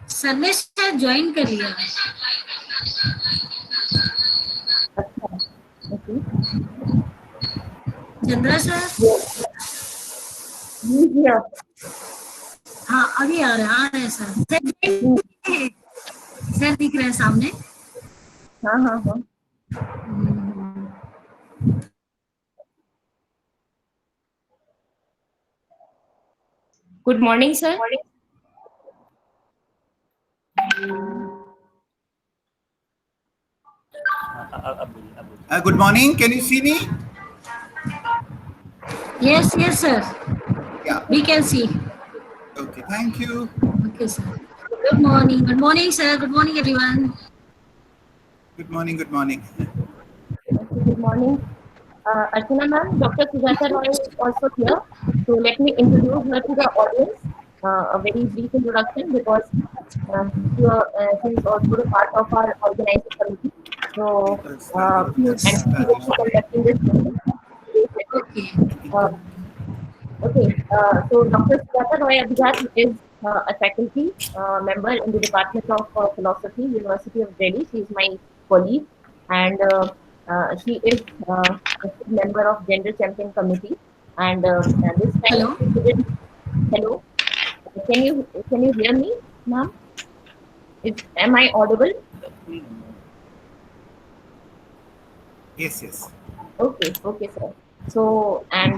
Sir ने शायद join कर लिया। अच्छा, ओके। चंद्रा सर, जी हाँ अभी आ रहे हैं सर। सर दिख रहे हैं सामने। हाँ हाँ हाँ। Good morning, sir. Good morning. Can you see me? Yes, sir. Yeah. We can see. Okay. Thank you. Okay, sir. Good morning. Good morning, sir. Good morning, everyone. Good morning. Good morning. Good morning. Archana ma'am, Dr. Sujata Roy is also here. So let me introduce her to the audience. A very brief introduction because she is also a part of our organizing committee. So she will be conducting this meeting. Okay. So Dr. Sujata Roy Abhijat is a faculty member in the Department of Philosophy, University of Delhi. She is my colleague, and she is a member of Gender Champion Committee. And this time, hello, can you hear me, ma'am? Am I audible? Yes, yes. Okay, sir. So, and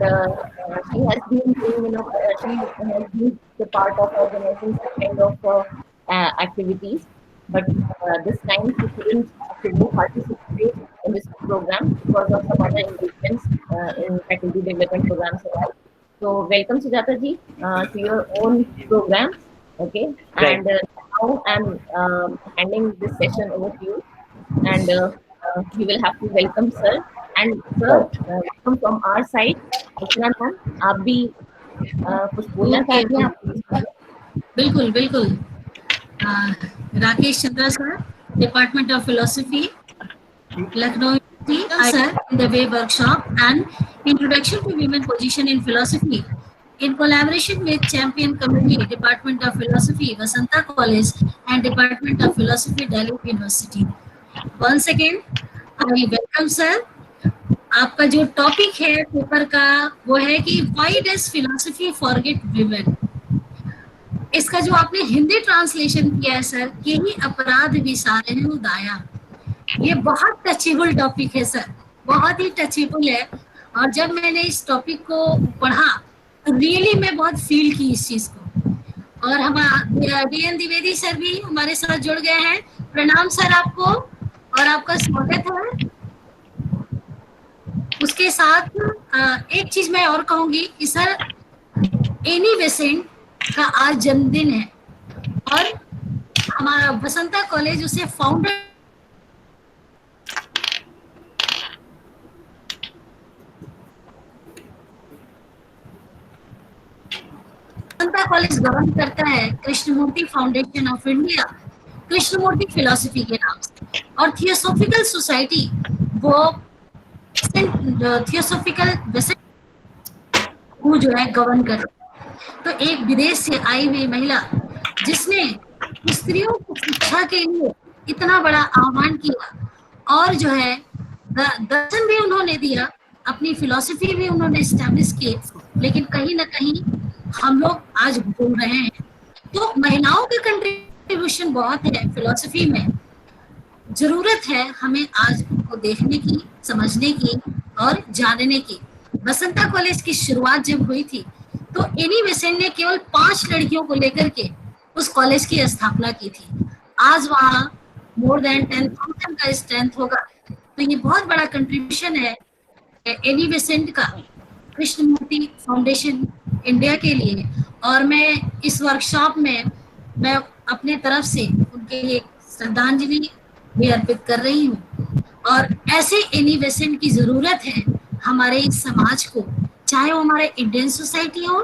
she has been doing, she has been the part of organizing such kind of activities. But this time she couldn't actively participate in this program because of some other engagements in faculty development programs and all. So, welcome Sujata ji to your own program. Okay, Right. and now I'm handing this session over to you, and we will have to welcome sir. And sir, welcome from our side. Archana ma'am, आप भी कुछ बोलना चाहती हैं आप? बिल्कुल बिल्कुल। Rakesh Chandra sir, department of philosophy, Lucknow University, sir, in the way workshop and introduction to women position in philosophy in collaboration with Champion Committee, Department of Philosophy, Vasanta College and Department of Philosophy, Delhi University. Once again, I welcome sir. आपका जो topic है paper का वो है कि why does philosophy forget women? इसका जो आपने हिंदी ट्रांसलेशन किया है सर, यही अपराध विसारे हैं उदाया। ये बहुत टचेबल टॉपिक है सर, बहुत ही टचेबल है। और जब मैंने इस टॉपिक को पढ़ा तो रियली मैं बहुत फील की इस चीज को। और हम DN द्विवेदी सर भी हमारे साथ जुड़ गए हैं। प्रणाम सर आपको और आपका स्वागत है। उसके साथ एक चीज मैं और कहूंगी कि सर एनी बेसेंट का आज जन्मदिन है और हमारा वसंता कॉलेज उसे फाउंडर वसंता कॉलेज गवर्न करता है Krishnamurti foundation of India, Krishnamurti philosophy के नाम से। और थियोसॉफिकल सोसाइटी वो थियोसॉफिकल जो है गवर्न कर। तो एक विदेश से आई हुई महिला जिसने स्त्रियों की शिक्षा के लिए इतना बड़ा आह्वान किया और जो है दर्शन भी उन्होंने दिया, अपनी फिलॉसफी भी उन्होंने एस्टैब्लिश की, लेकिन कहीं ना कहीं हम लोग आज भूल रहे हैं। तो महिलाओं का कंट्रीब्यूशन बहुत है फिलॉसफी में। जरूरत है हमें आज उनको देखने की, समझने की और जानने की। बसंता कॉलेज की शुरुआत जब हुई थी तो एनी बेसेंट ने केवल 5 लड़कियों को लेकर के उस कॉलेज की स्थापना की थी। आज वहाँ मोर देन 10,000 का स्ट्रेंथ होगा। तो ये बहुत बड़ा कंट्रीब्यूशन है एनी बेसेंट का कृष्णमूर्ति फाउंडेशन इंडिया के लिए। और मैं इस वर्कशॉप में मैं अपने तरफ से उनके लिए श्रद्धांजलि भी अर्पित कर रही हूँ। और ऐसे एनी बेसेंट की जरूरत है हमारे इस समाज को, चाहे वो हमारे इंडियन सोसाइटी हो,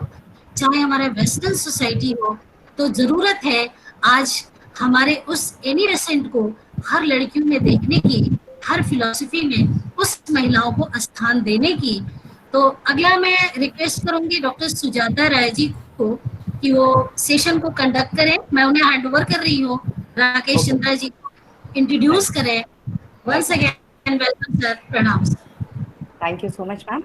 चाहे हमारे वेस्टर्न सोसाइटी हो। तो जरूरत है आज हमारे उस एनी बेसेंट को हर लड़कियों में देखने की, हर फिलॉसफी में उस महिलाओं को स्थान देने की। तो अगला मैं रिक्वेस्ट करूंगी डॉक्टर सुजाता राय जी को कि वो सेशन को कंडक्ट करें। मैं उन्हें हैंड ओवर कर रही हूँ, राकेश चंद्रा जी को इंट्रोड्यूस करें। वंस अगेन वेलकम सर, प्रणाम sir. Thank you so much, ma'am.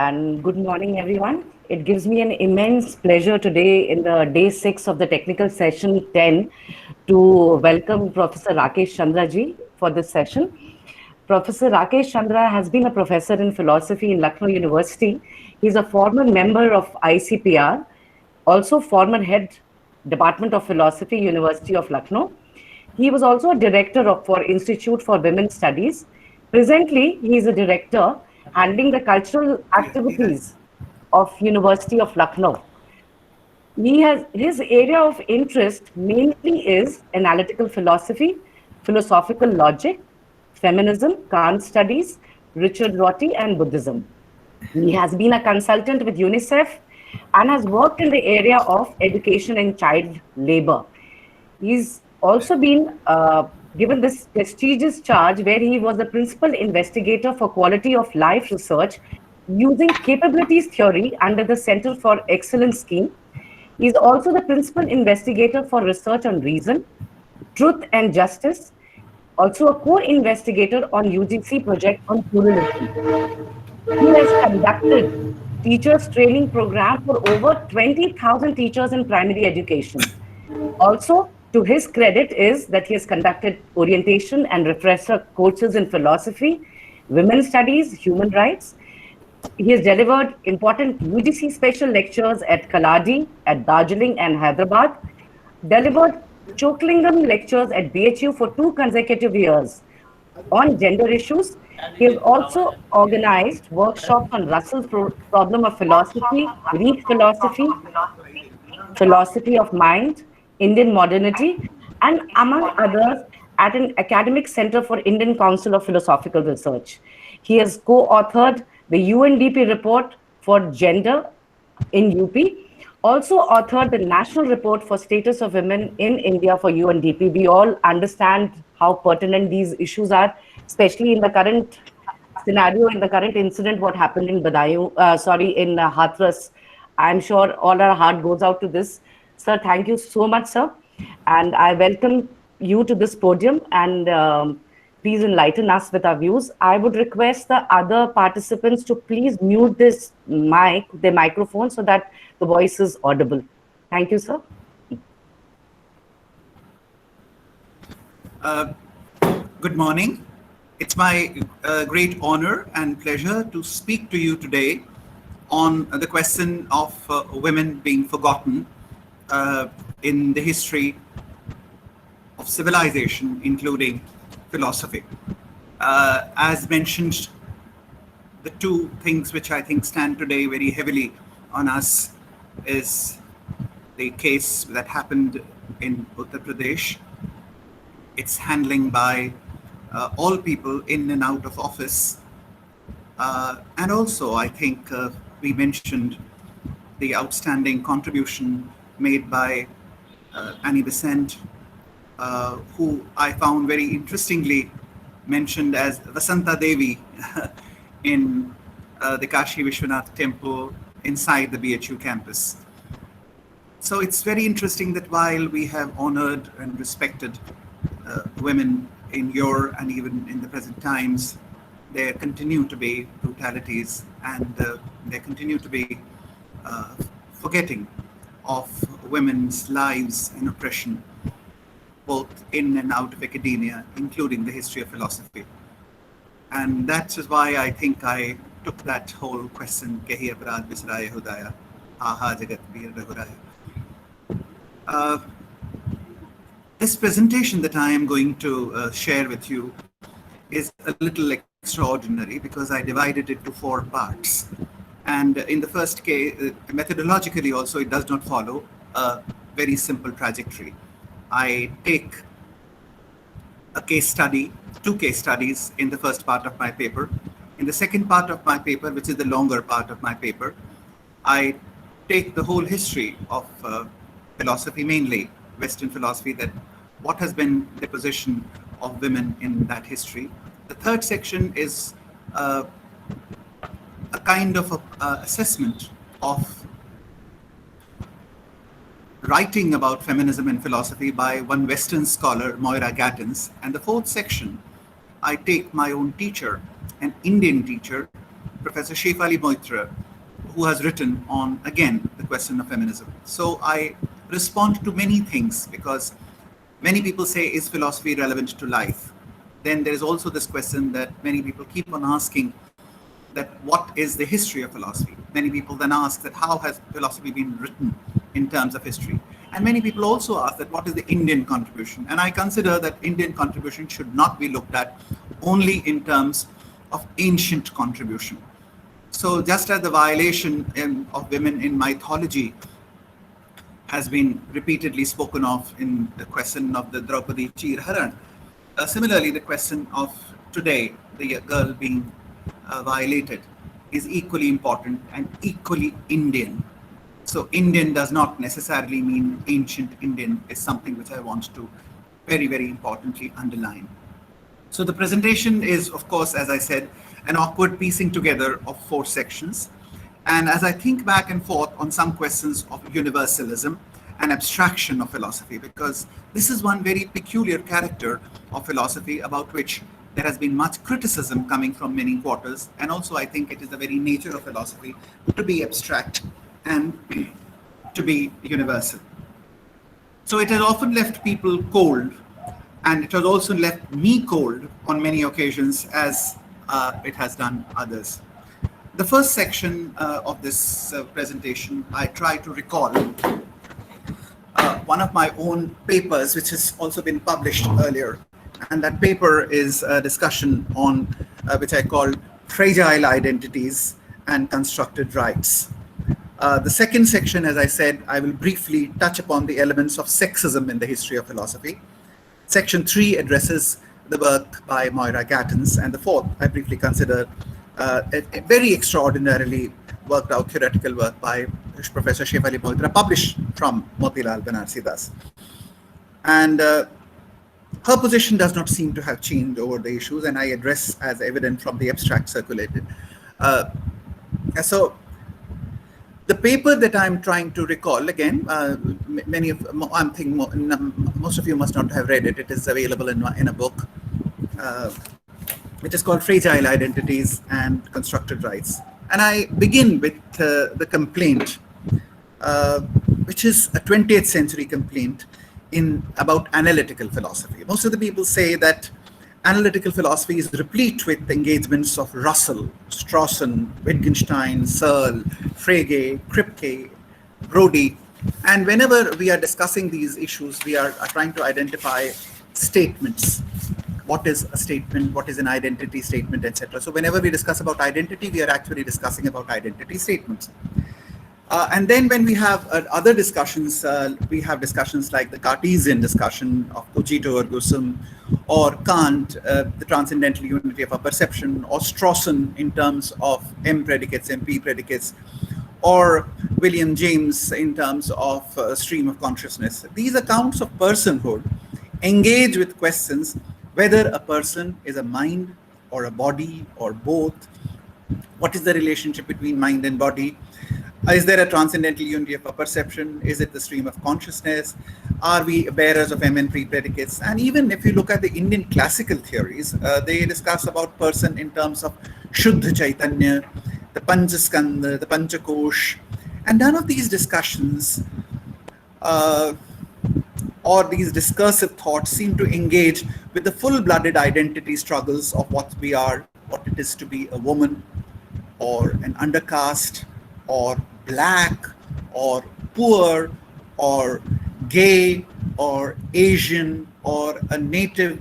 And good morning, everyone. It gives me an immense pleasure today in the day 6 of the technical session 10 to welcome Professor Rakesh Chandrajee for this session. Professor Rakesh Chandra has been a professor in philosophy in Lucknow University. He's a former member of ICPR, also former head Department of Philosophy, University of Lucknow. He was also a director for Institute for Women's Studies. Presently, he is a director handling the cultural activities of University of Lucknow. His area of interest mainly is analytical philosophy, philosophical logic, feminism, Kant studies, Richard Rorty, and Buddhism. He has been a consultant with UNICEF and has worked in the area of education and child labor. He's also been given this prestigious charge where he was the principal investigator for quality of life research using capabilities theory under the Center for Excellence scheme. He is also the principal investigator for research on reason, truth and justice, also a co-investigator on UGC project on pluralism. He has conducted teachers training program for over 20,000 teachers in primary education. Also, to his credit is that he has conducted orientation and refresher courses in philosophy, women's studies, human rights. He has delivered important UGC special lectures at Kaladi, at Darjeeling and Hyderabad, delivered Choklingam lectures at B.H.U for 2 consecutive years on gender issues. He has also organized workshops on Russell's problem of philosophy, Greek philosophy, philosophy of mind, Indian modernity, and among others at an academic center for Indian Council of Philosophical Research. He has co-authored the UNDP report for gender in UP, also authored the National Report for Status of Women in India for UNDP. We all understand how pertinent these issues are, especially in the current scenario, in the current incident, what happened in in Hathras. I'm sure all our heart goes out to this. Sir, thank you so much, sir. And I welcome you to this podium and please enlighten us with our views. I would request the other participants to please mute their microphone so that the voice is audible. Thank you, sir. Good morning. It's my great honor and pleasure to speak to you today on the question of women being forgotten in the history of civilization, including philosophy. As mentioned, the two things which I think stand today very heavily on us is the case that happened in Uttar Pradesh, its handling by all people in and out of office. And also, I think we mentioned the outstanding contribution made by Annie Besant, who I found very interestingly mentioned as Vasanta Devi in the Kashi Vishwanath temple inside the B.H.U campus. So it's very interesting that while we have honored and respected women in your and even in the present times, there continue to be brutalities and there continue to be forgetting of women's lives and oppression, both in and out of academia, including the history of philosophy. And that is why I think I took that whole question, Kehi Aparad Bisraya Hudaya, Ha Ha Jagat Veer Rahuraya. This presentation that I am going to share with you is a little extraordinary because I divided it to 4 parts. And in the first case, methodologically also, it does not follow a very simple trajectory. I take a case study, 2 case studies in the first part of my paper. In the second part of my paper, which is the longer part of my paper, I take the whole history of philosophy, mainly Western philosophy, that what has been the position of women in that history. The third section is a kind of assessment of writing about feminism and philosophy by one Western scholar, Moira Gattins. And the fourth section, I take my own teacher, an Indian teacher, Professor Shefali Moitra, who has written on, again, the question of feminism. So I respond to many things because many people say, is philosophy relevant to life? Then there is also this question that many people keep on asking, that what is the history of philosophy? Many people then ask that how has philosophy been written in terms of history? And many people also ask that what is the Indian contribution? And I consider that Indian contribution should not be looked at only in terms of ancient contribution. So just as the violation of women in mythology has been repeatedly spoken of in the question of the Draupadi Chirharan, similarly the question of today, the girl being violated, is equally important and equally Indian. So Indian does not necessarily mean ancient Indian, is something which I want to very, very importantly underline. So the presentation is, of course, as I said, an awkward piecing together of 4 sections. And as I think back and forth on some questions of universalism and abstraction of philosophy, because this is one very peculiar character of philosophy about which there has been much criticism coming from many quarters. And also I think it is the very nature of philosophy to be abstract and to be universal. So it has often left people cold, and it has also left me cold on many occasions, as it has done others. The first section of this presentation, I try to recall one of my own papers, which has also been published earlier. And that paper is a discussion on which I call fragile identities and constructed rights. The second section, as I said, I will briefly touch upon the elements of sexism in the history of philosophy. Section 3 addresses the work by Moira Gattins, and the fourth, I briefly consider a very extraordinarily worked out theoretical work by Professor Shefali Moitra, published from Motilal Banarsi Das. And her position does not seem to have changed over the issues, and I address as evident from the abstract circulated. So the paper that I'm trying to recall, again, I'm thinking most of you must not have read it. It is available in a book, which is called Fragile Identities and Constructed Rights. And I begin with the complaint, which is a 20th century complaint about analytical philosophy. Most of the people say that analytical philosophy is replete with engagements of Russell, Strawson, Wittgenstein, Searle, Frege, Kripke, Brodie. And whenever we are discussing these issues, we are trying to identify statements. What is a statement? What is an identity statement, etc. So whenever we discuss about identity, we are actually discussing about identity statements. And then when we have other discussions, we have discussions like the Cartesian discussion of Cogito ergo sum, or Kant, the transcendental unity of a perception, or Strawson in terms of M predicates, MP predicates, or William James in terms of stream of consciousness. These accounts of personhood engage with questions whether a person is a mind or a body or both. What is the relationship between mind and body? Is there a transcendental unity of a perception? Is it the stream of consciousness? Are we bearers of M and predicates? And even if you look at the Indian classical theories, they discuss about person in terms of Shuddha Chaitanya, the Panchaskanda, the Panchakosh. And none of these discussions or these discursive thoughts seem to engage with the full-blooded identity struggles of what we are, what it is to be a woman, or an undercaste, or black, or poor, or gay, or Asian, or a native,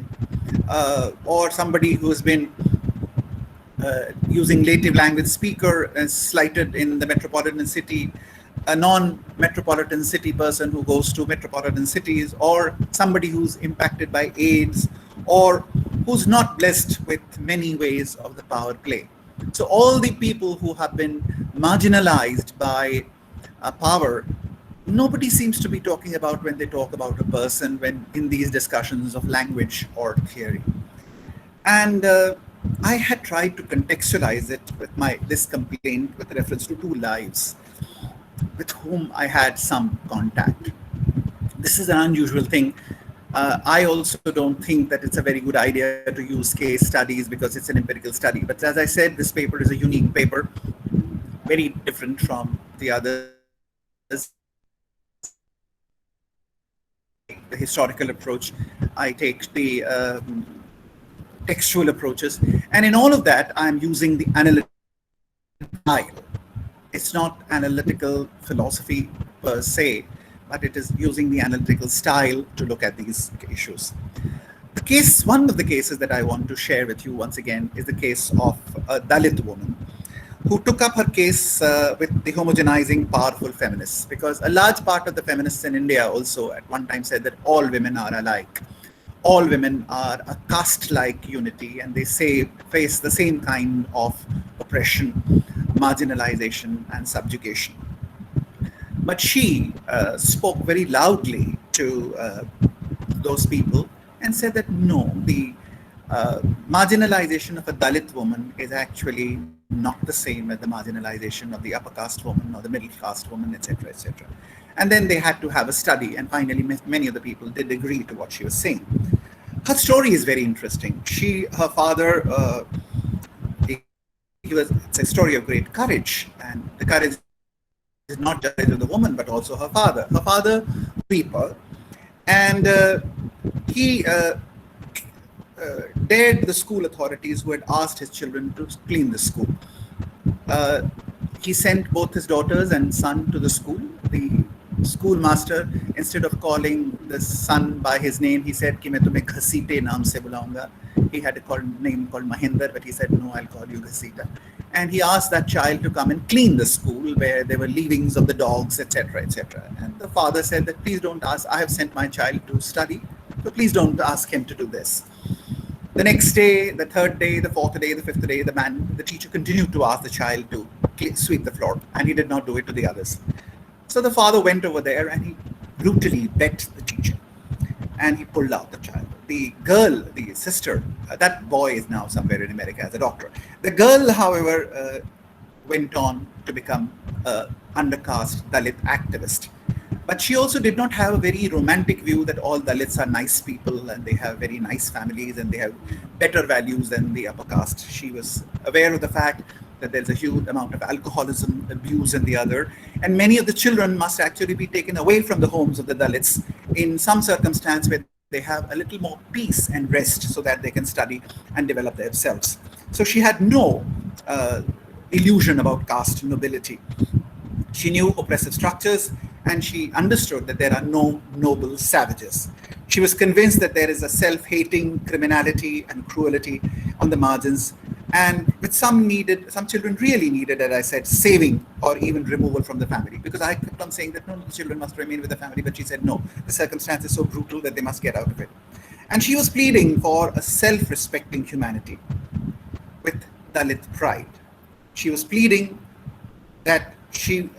or somebody who has been using native language speaker as slighted in the metropolitan city, a non-metropolitan city person who goes to metropolitan cities, or somebody who's impacted by AIDS, or who's not blessed with many ways of the power play. So all the people who have been marginalized by power, nobody seems to be talking about when they talk about a person when in these discussions of language or theory. And I had tried to contextualize it with this complaint with reference to 2 lives with whom I had some contact. This is an unusual thing. I also don't think that it's a very good idea to use case studies because it's an empirical study. But as I said, this paper is a unique paper, very different from the others. The historical approach, I take the textual approaches, and in all of that, I'm using the analytical style. It's not analytical philosophy per se, but it is using the analytical style to look at these issues. One of the cases that I want to share with you once again is the case of a Dalit woman who took up her case with the homogenizing powerful feminists, because a large part of the feminists in India also at one time said that all women are alike. All women are a caste-like unity, and they face the same kind of oppression, marginalization, and subjugation. But she spoke very loudly to those people and said that no, the marginalization of a Dalit woman is actually not the same as the marginalization of the upper caste woman or the middle caste woman, etc., etc. And then they had to have a study, and finally many of the people did agree to what she was saying. Her story is very interesting. Her father, it's a story of great courage, and the courage is not just of the woman, but also her father. Her father, Reaper, and he dared the school authorities who had asked his children to clean the school. He sent both his daughters and son to the school. The schoolmaster, instead of calling the son by his name, he said, "Ki main tumhe Ghasite naam se bulaunga." He had a name called Mahinder, but he said, "No, I'll call you Ghasita." And he asked that child to come and clean the school where there were leavings of the dogs, etc., etc. And the father said that, "Please don't ask. I have sent my child to study, so please don't ask him to do this." The next day, the third day, the fourth day, the fifth day, the teacher continued to ask the child to sweep the floor, and he did not do it to the others. So the father went over there and he brutally beat the teacher, and he pulled out the child. The girl, the sister, that boy is now somewhere in America as a doctor. The girl, however, went on to become an undercaste Dalit activist. But she also did not have a very romantic view that all Dalits are nice people and they have very nice families and they have better values than the upper caste. She was aware of the fact that there's a huge amount of alcoholism, abuse in the other, and many of the children must actually be taken away from the homes of the Dalits in some circumstance where they have a little more peace and rest so that they can study and develop themselves. So she had no illusion about caste nobility. She knew oppressive structures, and she understood that there are no noble savages. She was convinced that there is a self-hating criminality and cruelty on the margins, and with some children really needed, as I said, saving or even removal from the family. Because I kept on saying that no, the children must remain with the family, but she said no, the circumstance is so brutal that they must get out of it. And she was pleading for a self-respecting humanity with Dalit pride. She was pleading that she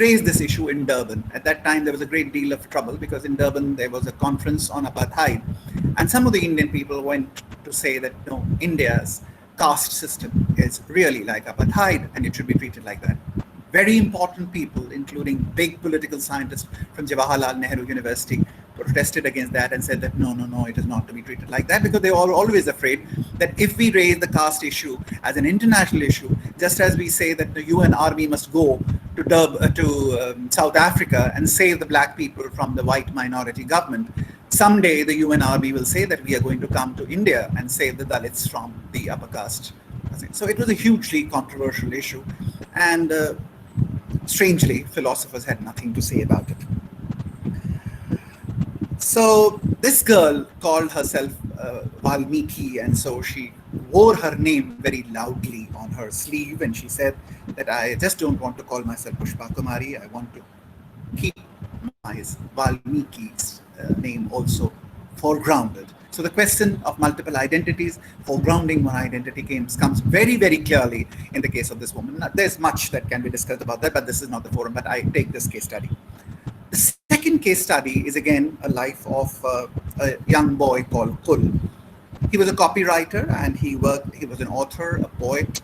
raised this issue in Durban. At that time, there was a great deal of trouble because in Durban, there was a conference on apartheid. And some of the Indian people went to say that, no, India's caste system is really like apartheid and it should be treated like that. Very important people, including big political scientists from Jawaharlal Nehru University, protested against that and said that no, it is not to be treated like that, because they were always afraid that if we raise the caste issue as an international issue, just as we say that the UN army must go to South Africa and save the black people from the white minority government, someday the UN army will say that we are going to come to India and save the Dalits from the upper caste. So it was a hugely controversial issue, and strangely, philosophers had nothing to say about it. So this girl called herself Valmiki, and so she wore her name very loudly on her sleeve, and she said that I just don't want to call myself Pushpa Kumari, I want to keep my Valmiki's name also foregrounded. So the question of multiple identities, foregrounding one identity comes very, very clearly in the case of this woman. Now, there's much that can be discussed about that, but this is not the forum, but I take this case study. The second case study is again a life of a young boy called Kul. He was a copywriter and he was an author, a poet,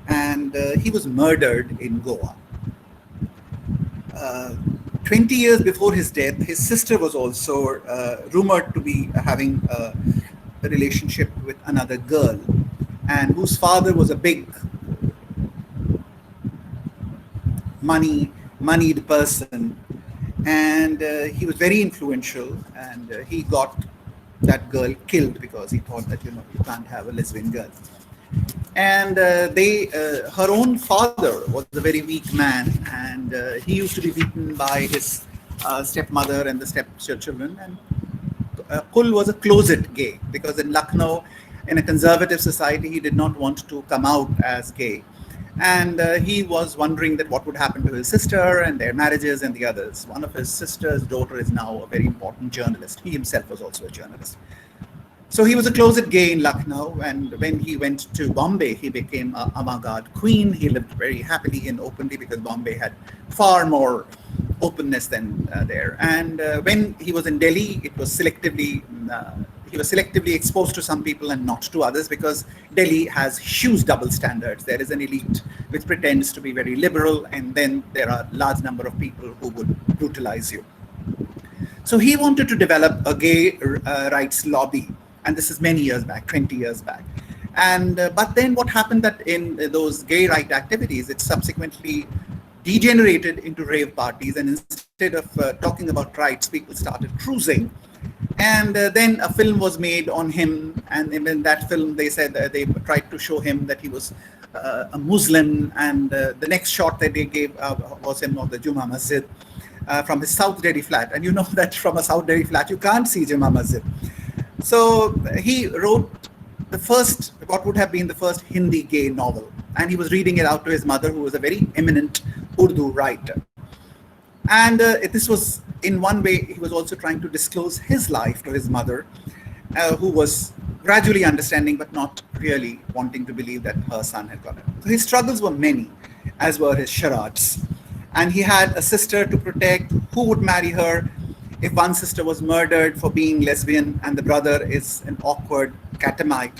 and he was murdered in Goa. 20 years before his death, his sister was also rumored to be having a relationship with another girl, and whose father was a big moneyed person, and he was very influential, and he got that girl killed because he thought that you can't have a lesbian girl. And her own father was a very weak man, and he used to be beaten by his stepmother and the stepchildren. And Kul was a closet gay because in Lucknow, in a conservative society, he did not want to come out as gay. And he was wondering that what would happen to his sister and their marriages and the others. One of his sister's daughter is now a very important journalist. He himself was also a journalist. So he was a closet gay in Lucknow, and when he went to Bombay, he became a avant-garde queen. He lived very happily and openly because Bombay had far more openness than there. And when he was in Delhi, he was selectively exposed to some people and not to others, because Delhi has huge double standards. There is an elite which pretends to be very liberal, and then there are a large number of people who would brutalize you. So he wanted to develop a gay rights lobby. And this is many years back, 20 years back. And but then what happened that in those gay right activities, it subsequently degenerated into rave parties. And instead of talking about rights, people started cruising. And then a film was made on him. And in that film, they said they tried to show him that he was a Muslim. And the next shot that they gave was him of the Juma Masjid from his South Delhi flat. And you know that from a South Delhi flat, you can't see Juma Masjid. So he wrote what would have been the first Hindi gay novel, and he was reading it out to his mother, who was a very eminent Urdu writer. And this was, in one way, he was also trying to disclose his life to his mother, who was gradually understanding but not really wanting to believe that her son had got it. So his struggles were many, as were his charades. And he had a sister to protect who would marry her if one sister was murdered for being lesbian and the brother is an awkward catamite.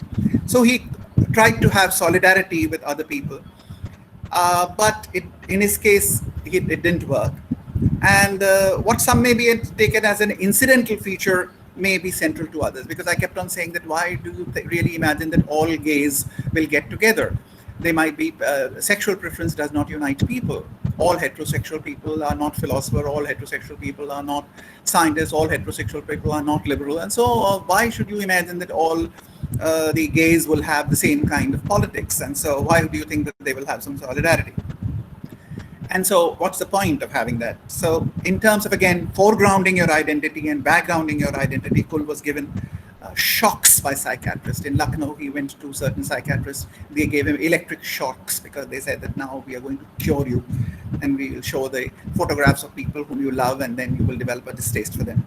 So he tried to have solidarity with other people. But in his case, it didn't work. And what some may be taken as an incidental feature may be central to others, because I kept on saying that why do you really imagine that all gays will get together? They might be, sexual preference does not unite people. All heterosexual people are not philosophers, all heterosexual people are not scientists, all heterosexual people are not liberal. And so why should you imagine that all the gays will have the same kind of politics? And so why do you think that they will have some solidarity? And so what's the point of having that? So in terms of, again, foregrounding your identity and backgrounding your identity, Kul was given shocks by psychiatrists. In Lucknow, he went to certain psychiatrists. They gave him electric shocks because they said that now we are going to cure you and we will show the photographs of people whom you love, and then you will develop a distaste for them.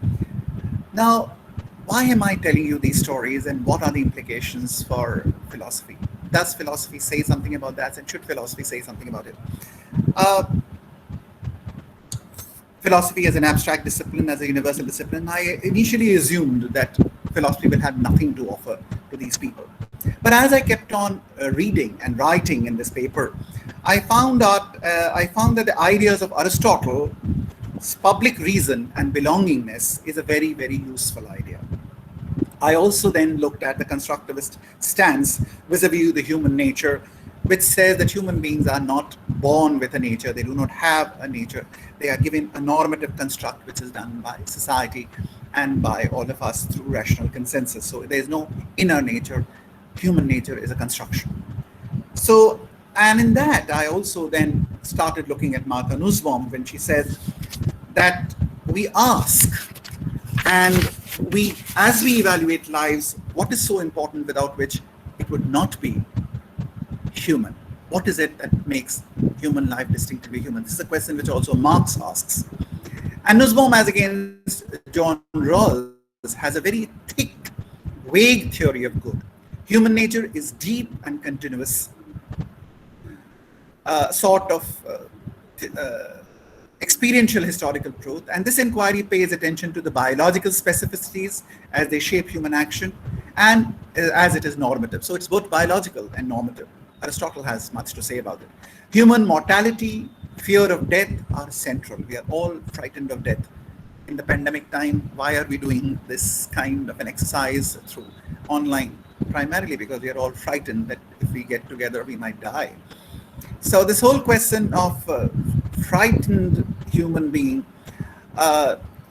Now, why am I telling you these stories, and what are the implications for philosophy? Does philosophy say something about that, and should philosophy say something about it? Philosophy as an abstract discipline, as a universal discipline, I initially assumed that philosophy will have nothing to offer to these people. But as I kept on reading and writing in this paper, I found that the ideas of Aristotle's public reason and belongingness is a very, very useful idea. I also then looked at the constructivist stance vis-a-vis the human nature, which says that human beings are not born with a nature. They do not have a nature. They are given a normative construct which is done by society and by all of us through rational consensus. So there is no inner nature. Human nature is a construction. So, and in that, I also then started looking at Martha Nussbaum when she says that we ask, and as we evaluate lives, what is so important without which it would not be human? What is it that makes human life distinctively human? This is a question which also Marx asks. And Nussbaum, as against John Rawls, has a very thick, vague theory of good. Human nature is deep and continuous, sort of experiential historical truth. And this inquiry pays attention to the biological specificities as they shape human action, and as it is normative. So it's both biological and normative. Aristotle has much to say about it. Human mortality, fear of death are central. We are all frightened of death. In the pandemic time, why are we doing this kind of an exercise through online? Primarily because we are all frightened that if we get together, we might die. So this whole question of frightened human being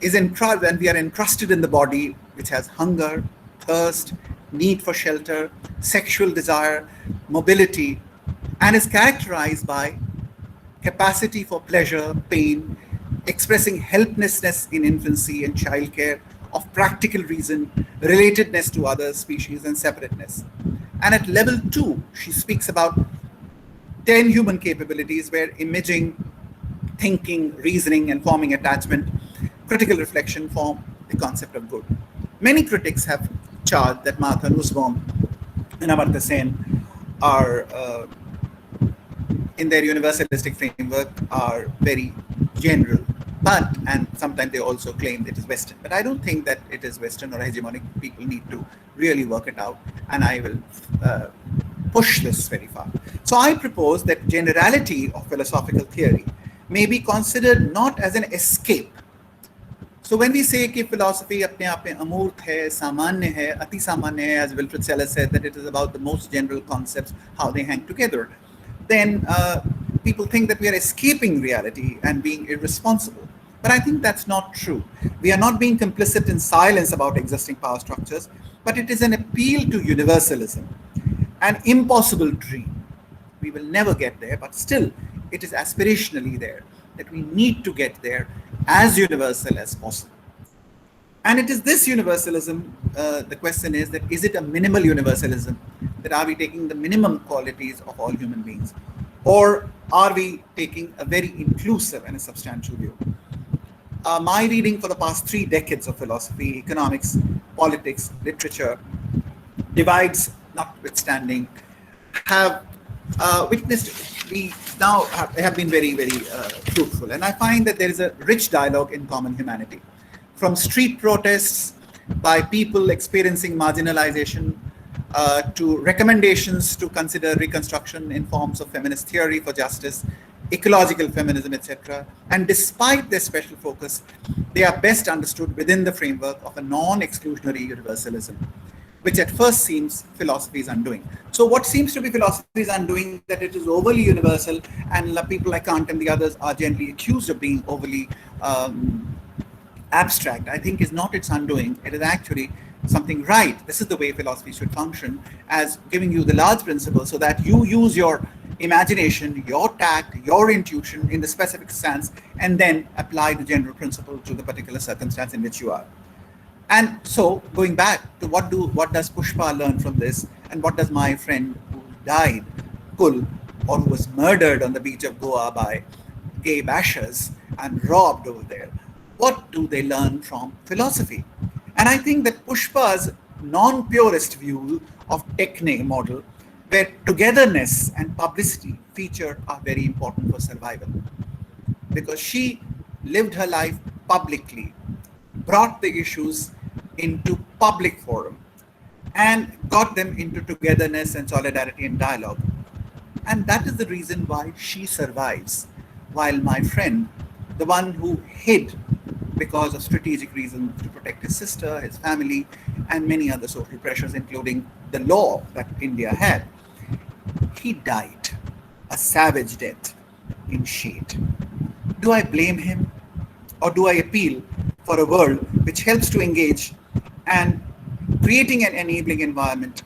is when we are encrusted in the body, which has hunger, thirst, need for shelter, sexual desire, mobility, and is characterized by capacity for pleasure, pain, expressing helplessness in infancy and childcare, of practical reason, relatedness to other species, and separateness. And at level 2, she speaks about 10 human capabilities where imaging, thinking, reasoning, and forming attachment, critical reflection form the concept of good. Many critics have charged that Martha Nussbaum and Amartya Sen are, in their universalistic framework, are very general, and sometimes they also claim that it is Western. But I don't think that it is Western or hegemonic. People need to really work it out, and I will push this very far. So I propose that generality of philosophical theory may be considered not as an escape. So when we say कि philosophy अपने आप में अमूर्त है, सामान्य है, अति सामान्य है, as Wilfred Sellers said, that it is about the most general concepts, how they hang together, then people think that we are escaping reality and being irresponsible. But I think that's not true. We are not being complicit in silence about existing power structures, but it is an appeal to universalism, an impossible dream. We will never get there, but still it is aspirationally there, that we need to get there as universal as possible. And it is this universalism, the question is that is it a minimal universalism? That are we taking the minimum qualities of all human beings? Or are we taking a very inclusive and a substantial view? My reading for the past 3 decades of philosophy, economics, politics, literature, divides notwithstanding, have witnessed, we now have been very, very fruitful. And I find that there is a rich dialogue in common humanity. From street protests by people experiencing marginalization to recommendations to consider reconstruction in forms of feminist theory for justice, ecological feminism, etc. And despite their special focus, they are best understood within the framework of a non-exclusionary universalism, which at first seems philosophy is undoing. So what seems to be philosophy is undoing, that it is overly universal, and people like Kant and the others are generally accused of being overly abstract, I think is not its undoing. It is actually something right. This is the way philosophy should function, as giving you the large principle so that you use your imagination, your tact, your intuition in the specific sense, and then apply the general principle to the particular circumstance in which you are. And so, going back to what does Pushpa learn from this, and what does my friend who died, Kul, or who was murdered on the beach of Goa by gay bashers and robbed over there, what do they learn from philosophy? And I think that Pushpa's non-purist view of Techne model, where togetherness and publicity feature are very important for survival, because she lived her life publicly, brought the issues into public forum, and got them into togetherness and solidarity and dialogue. And that is the reason why she survives, while my friend, the one who hid because of strategic reasons to protect his sister, his family, and many other social pressures, including the law that India had, he died a savage death in shade. Do I blame him, or do I appeal for a world which helps to engage and creating an enabling environment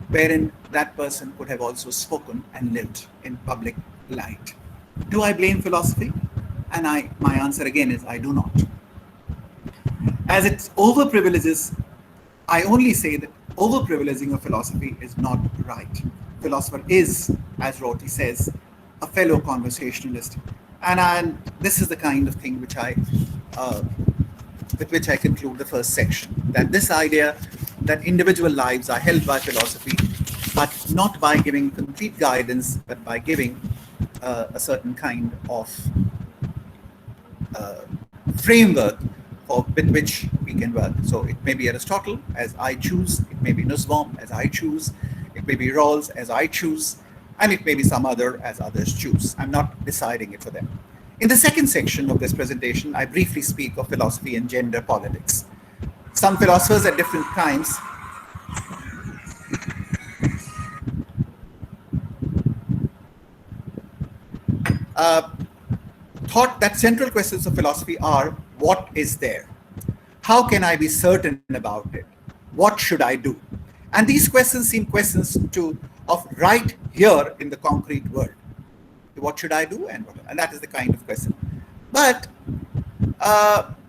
wherein that person could have also spoken and lived in public light? Do I blame philosophy? And my answer again is I do not. As it overprivileges, I only say that overprivileging of philosophy is not right. Philosopher is, as Rorty says, a fellow conversationalist. And this is the kind of thing which with which I conclude the first section, that this idea that individual lives are held by philosophy, but not by giving complete guidance, but by giving a certain kind of framework with which we can work. So it may be Aristotle as I choose, it may be Nussbaum as I choose, it may be Rawls as I choose, and it may be some other as others choose. I'm not deciding it for them. In the second section of this presentation, I briefly speak of philosophy and gender politics. Some philosophers at different times thought that central questions of philosophy are: what is there? How can I be certain about it? What should I do? And these questions seem questions of right here in the concrete world. What should I do? And that is the kind of question. But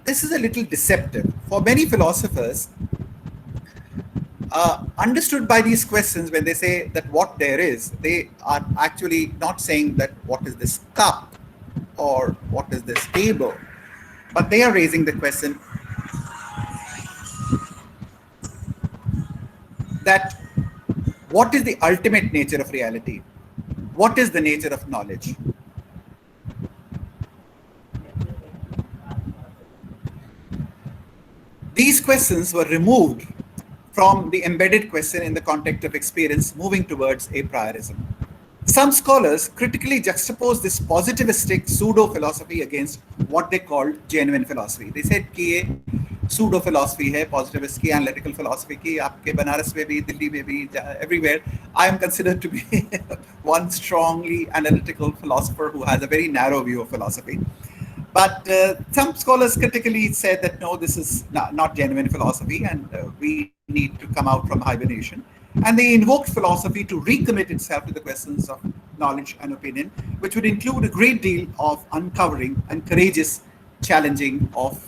this is a little deceptive. For many philosophers, understood by these questions, when they say that what there is, they are actually not saying that what is this cup or what is this table, but they are raising the question that what is the ultimate nature of reality? What is the nature of knowledge? These questions were removed from the embedded question in the context of experience, moving towards a priorism. Some scholars critically juxtapose this positivistic pseudo-philosophy against what they called genuine philosophy. They said कि ये pseudo-philosophy है, positivist की, analytical philosophy की, आपके बनारस में भी, दिल्ली में भी, everywhere. I am considered to be one strongly analytical philosopher who has a very narrow view of philosophy. But some scholars critically said that no, this is not genuine philosophy, and we need to come out from hibernation. And they invoked philosophy to recommit itself to the questions of knowledge and opinion, which would include a great deal of uncovering and courageous challenging of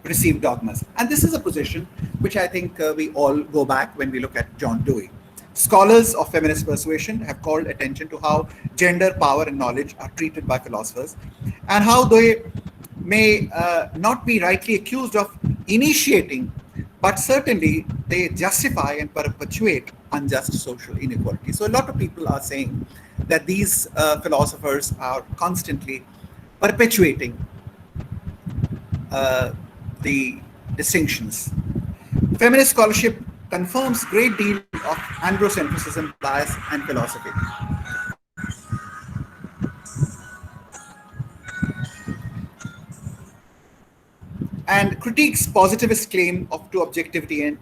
received dogmas. And this is a position which I think we all go back when we look at John Dewey. Scholars of feminist persuasion have called attention to how gender, power, and knowledge are treated by philosophers, and how they may not be rightly accused of initiating, but certainly they justify and perpetuate unjust social inequality. So a lot of people are saying that these philosophers are constantly perpetuating the distinctions. Feminist scholarship confirms great deal of androcentrism, bias, and philosophy. And critiques positivist claim to objectivity and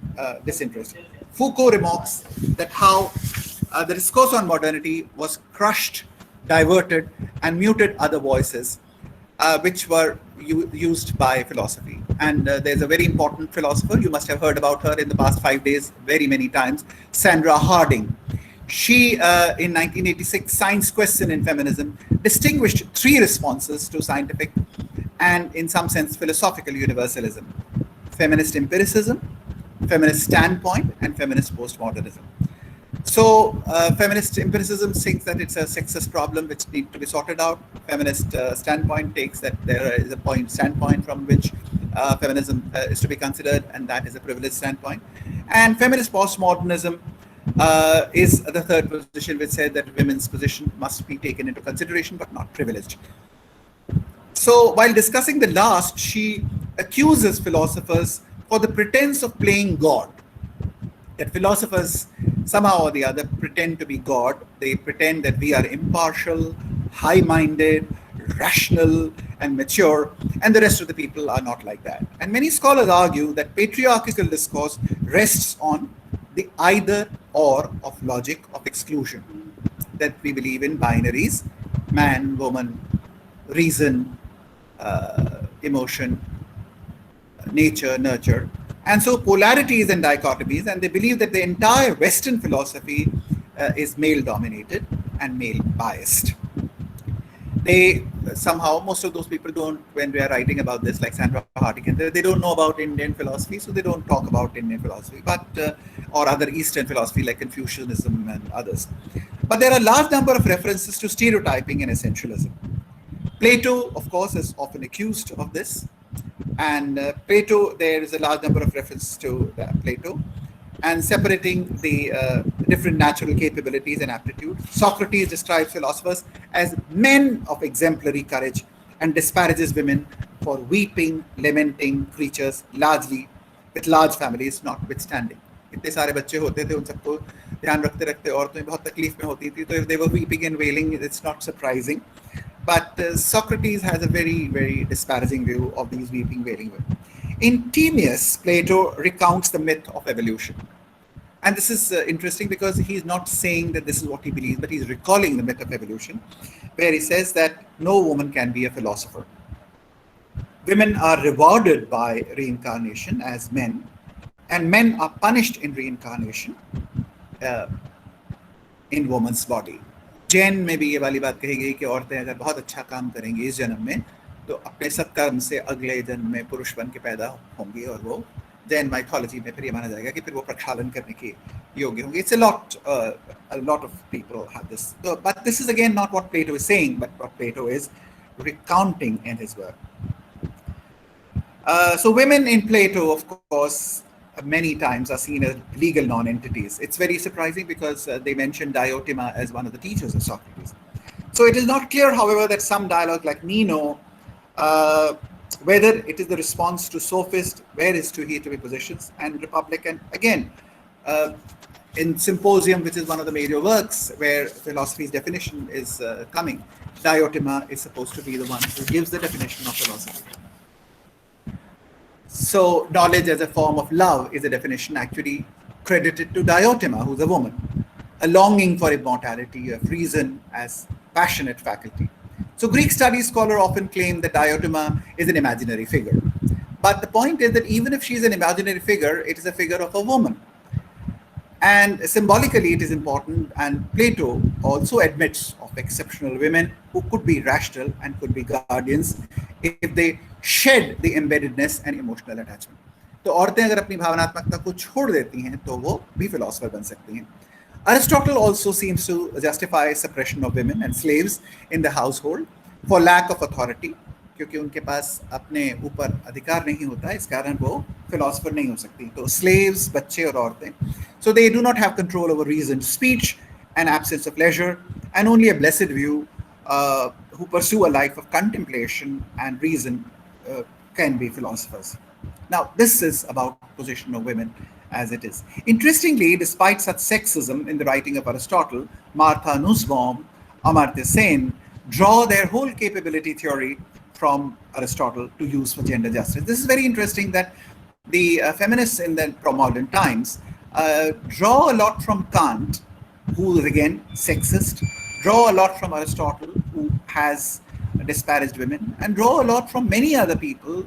disinterest. Foucault remarks that how the discourse on modernity was crushed, diverted, and muted other voices which were used by philosophy. And there's a very important philosopher, you must have heard about her in the past 5 days very many times, Sandra Harding. She, in 1986, Science Question in Feminism, distinguished 3 responses to scientific and, in some sense, philosophical universalism: feminist empiricism, feminist standpoint, and feminist postmodernism. So feminist empiricism thinks that it's a sexist problem which needs to be sorted out. Feminist standpoint takes that there is a standpoint from which feminism is to be considered, and that is a privileged standpoint. And feminist postmodernism is the third position, which said that women's position must be taken into consideration but not privileged. So while discussing the last, she accuses philosophers for the pretense of playing God. That philosophers somehow or the other pretend to be God. They pretend that we are impartial, high-minded, rational, and mature, and the rest of the people are not like that. And many scholars argue that patriarchal discourse rests on the either or of logic of exclusion, that we believe in binaries: man, woman, reason, emotion, nature, nurture. And so polarities and dichotomies, and they believe that the entire Western philosophy is male dominated and male biased. They somehow, most of those people don't, when we are writing about this, like Sandra Harding, they don't know about Indian philosophy, so they don't talk about Indian philosophy, but or other Eastern philosophy like Confucianism and others. But there are a large number of references to stereotyping and essentialism. Plato, of course, is often accused of this. And Plato, there is a large number of references to Plato, and separating the different natural capabilities and aptitude. Socrates describes philosophers as men of exemplary courage and disparages women for weeping, lamenting creatures, largely with large families notwithstanding. इतने सारे बच्चे होते थे, उन सबको ध्यान रखते रखते औरतें बहुत तकलीफ में होती थी. तो if they were weeping and wailing, it's not surprising. But Socrates has a very, very disparaging view of these weeping, wailing women. In Timaeus, Plato recounts the myth of evolution. And this is interesting because he's not saying that this is what he believes, but he's recalling the myth of evolution, where he says that no woman can be a philosopher. Women are rewarded by reincarnation as men, and men are punished in reincarnation in woman's body. Jain में भी ये वाली बात कही गई कि औरतें अगर बहुत अच्छा काम करेंगी इस जन्म में तो अपने सत्कर्म से अगले जन्म में पुरुष बन के पैदा होंगी और वो जैन माइथोलॉजी में फिर ये माना जाएगा कि फिर वो प्रक्षालन करने के योग्य होंगे. It's a lot of people have this. But this is again not what Plato is saying, but what Plato is recounting in his work. So women in Plato, of course, many times are seen as legal non-entities. It's very surprising because they mention Diotima as one of the teachers of Socrates. So it is not clear, however, that some dialogue like Meno, whether it is the response to sophist, where is to he to be positions, and Republic. And again, in Symposium, which is one of the major works where philosophy's definition is coming, Diotima is supposed to be the one who gives the definition of philosophy. So knowledge as a form of love is a definition actually credited to Diotima, who's a woman. A longing for immortality, of reason as passionate faculty. So Greek studies scholars often claim that Diotima is an imaginary figure. But the point is that even if she's an imaginary figure, it is a figure of a woman. And symbolically it is important, and Plato also admits of exceptional women who could be rational and could be guardians if they shed the embeddedness and emotional attachment. तो औरतें अगर अपनी भावनात्मकता को छोड़ देती हैं तो वो भी फिलोसोफर बन सकती हैं. Aristotle also seems to justify suppression of women and slaves in the household for lack of authority, क्योंकि उनके पास अपने ऊपर अधिकार नहीं होता, इस कारण वो फिलोसोफर नहीं हो सकती. तो slaves, बच्चे और औरतें, so they do not have control over reasoned speech and absence of leisure, and only a blessed view who pursue a life of contemplation and reason can be philosophers. Now, this is about position of women as it is. Interestingly, despite such sexism in the writing of Aristotle, Martha Nussbaum, Amartya Sen draw their whole capability theory from Aristotle to use for gender justice. This is very interesting that the feminists in the pro-modern times draw a lot from Kant, who is again sexist, draw a lot from Aristotle, who has disparaged women, and draw a lot from many other people,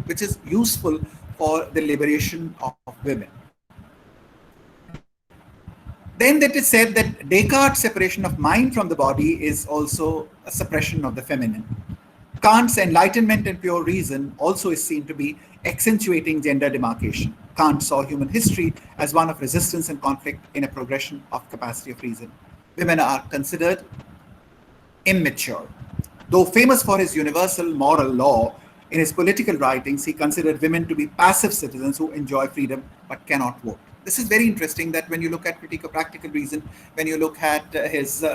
which is useful for the liberation of women. Then that is said that Descartes' separation of mind from the body is also a suppression of the feminine. Kant's enlightenment and pure reason also is seen to be accentuating gender demarcation. Kant saw human history as one of resistance and conflict in a progression of capacity of reason. Women are considered immature. Though famous for his universal moral law, in his political writings, he considered women to be passive citizens who enjoy freedom but cannot vote. This is very interesting that when you look at Critique of Practical Reason, when you look at his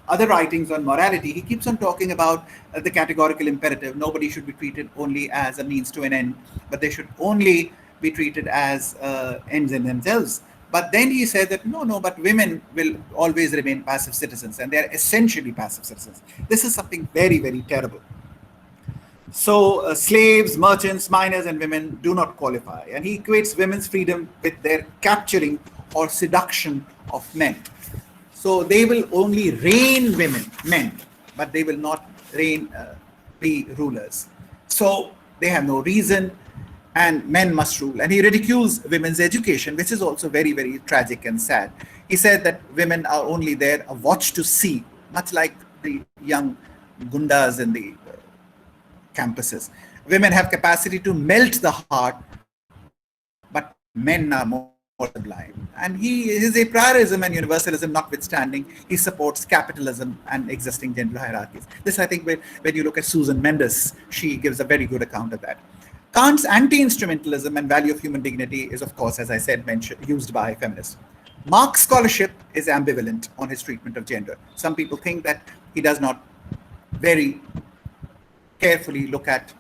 other writings on morality, he keeps on talking about the categorical imperative. Nobody should be treated only as a means to an end, but they should only be treated as ends in themselves. But then he said that no, but women will always remain passive citizens, and they are essentially passive citizens. This is something very, very terrible. So slaves, merchants, minors, and women do not qualify. And he equates women's freedom with their capturing or seduction of men. So they will only reign men, but they will not be rulers. So they have no reason, and men must rule. And he ridicules women's education, which is also very, very tragic and sad. He said that women are only there, a watch to see, much like the young gundas in the campuses. Women have capacity to melt the heart, but men are more sublime. And his a priorism and universalism notwithstanding, he supports capitalism and existing gender hierarchies. This, I think, when you look at Susan Mendes, she gives a very good account of that. Kant's anti-instrumentalism and value of human dignity is, of course, as I said, used by feminists. Marx's scholarship is ambivalent on his treatment of gender. Some people think that he does not very carefully look at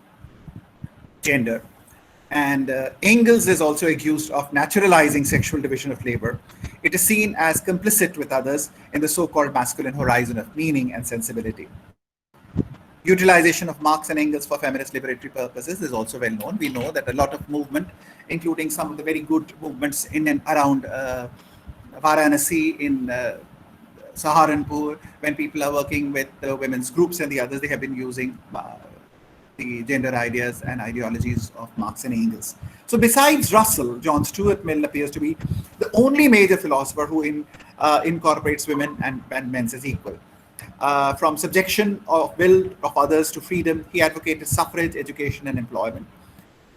gender. And Engels is also accused of naturalizing sexual division of labor. It is seen as complicit with others in the so-called masculine horizon of meaning and sensibility. Utilization of Marx and Engels for feminist liberatory purposes is also well known. We know that a lot of movement, including some of the very good movements in and around Varanasi, in Saharanpur, when people are working with women's groups and the others, they have been using the gender ideas and ideologies of Marx and Engels. So, besides Russell, John Stuart Mill appears to be the only major philosopher who incorporates women and men as equal. From subjection of will of others to freedom, he advocated suffrage, education, and employment.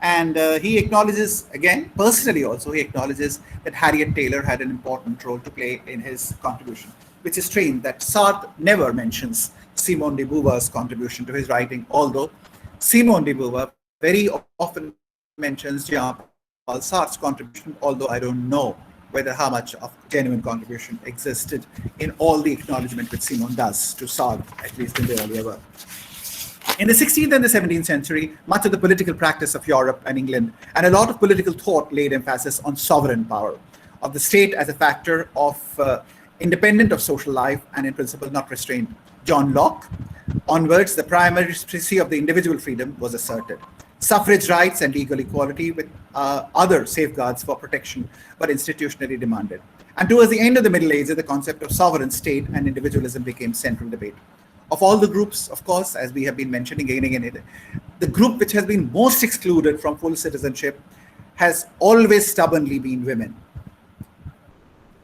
And he acknowledges, again, personally also, he acknowledges that Harriet Taylor had an important role to play in his contribution, which is strange that Sartre never mentions Simone de Beauvoir's contribution to his writing, although Simone de Beauvoir very often mentions Jean-Paul Sartre's contribution, although I don't know whether how much of genuine contribution existed in all the acknowledgement which Simone does to Sartre, at least in the earlier work. In the 16th and the 17th century, much of the political practice of Europe and England and a lot of political thought laid emphasis on sovereign power of the state as a factor of independent of social life and in principle not restrained. John Locke onwards, the primacy of the individual freedom was asserted. Suffrage rights and legal equality with other safeguards for protection were institutionally demanded. And towards the end of the Middle Ages, the concept of sovereign state and individualism became central debate. Of all the groups, of course, as we have been mentioning again and again, the group which has been most excluded from full citizenship has always stubbornly been women.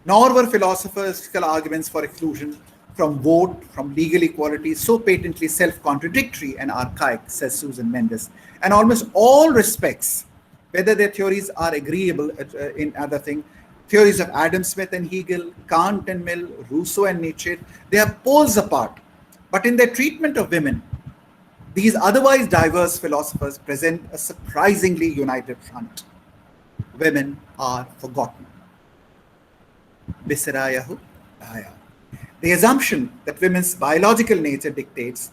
Nor were philosophical arguments for exclusion from vote, from legal equality, so patently self-contradictory and archaic, says Susan Mendes. And almost all respects, whether their theories are agreeable in other things, theories of Adam Smith and Hegel, Kant and Mill, Rousseau and Nietzsche, they are poles apart. But in their treatment of women, these otherwise diverse philosophers present a surprisingly united front. Women are forgotten. Bisarayahu Daya. The assumption that women's biological nature dictates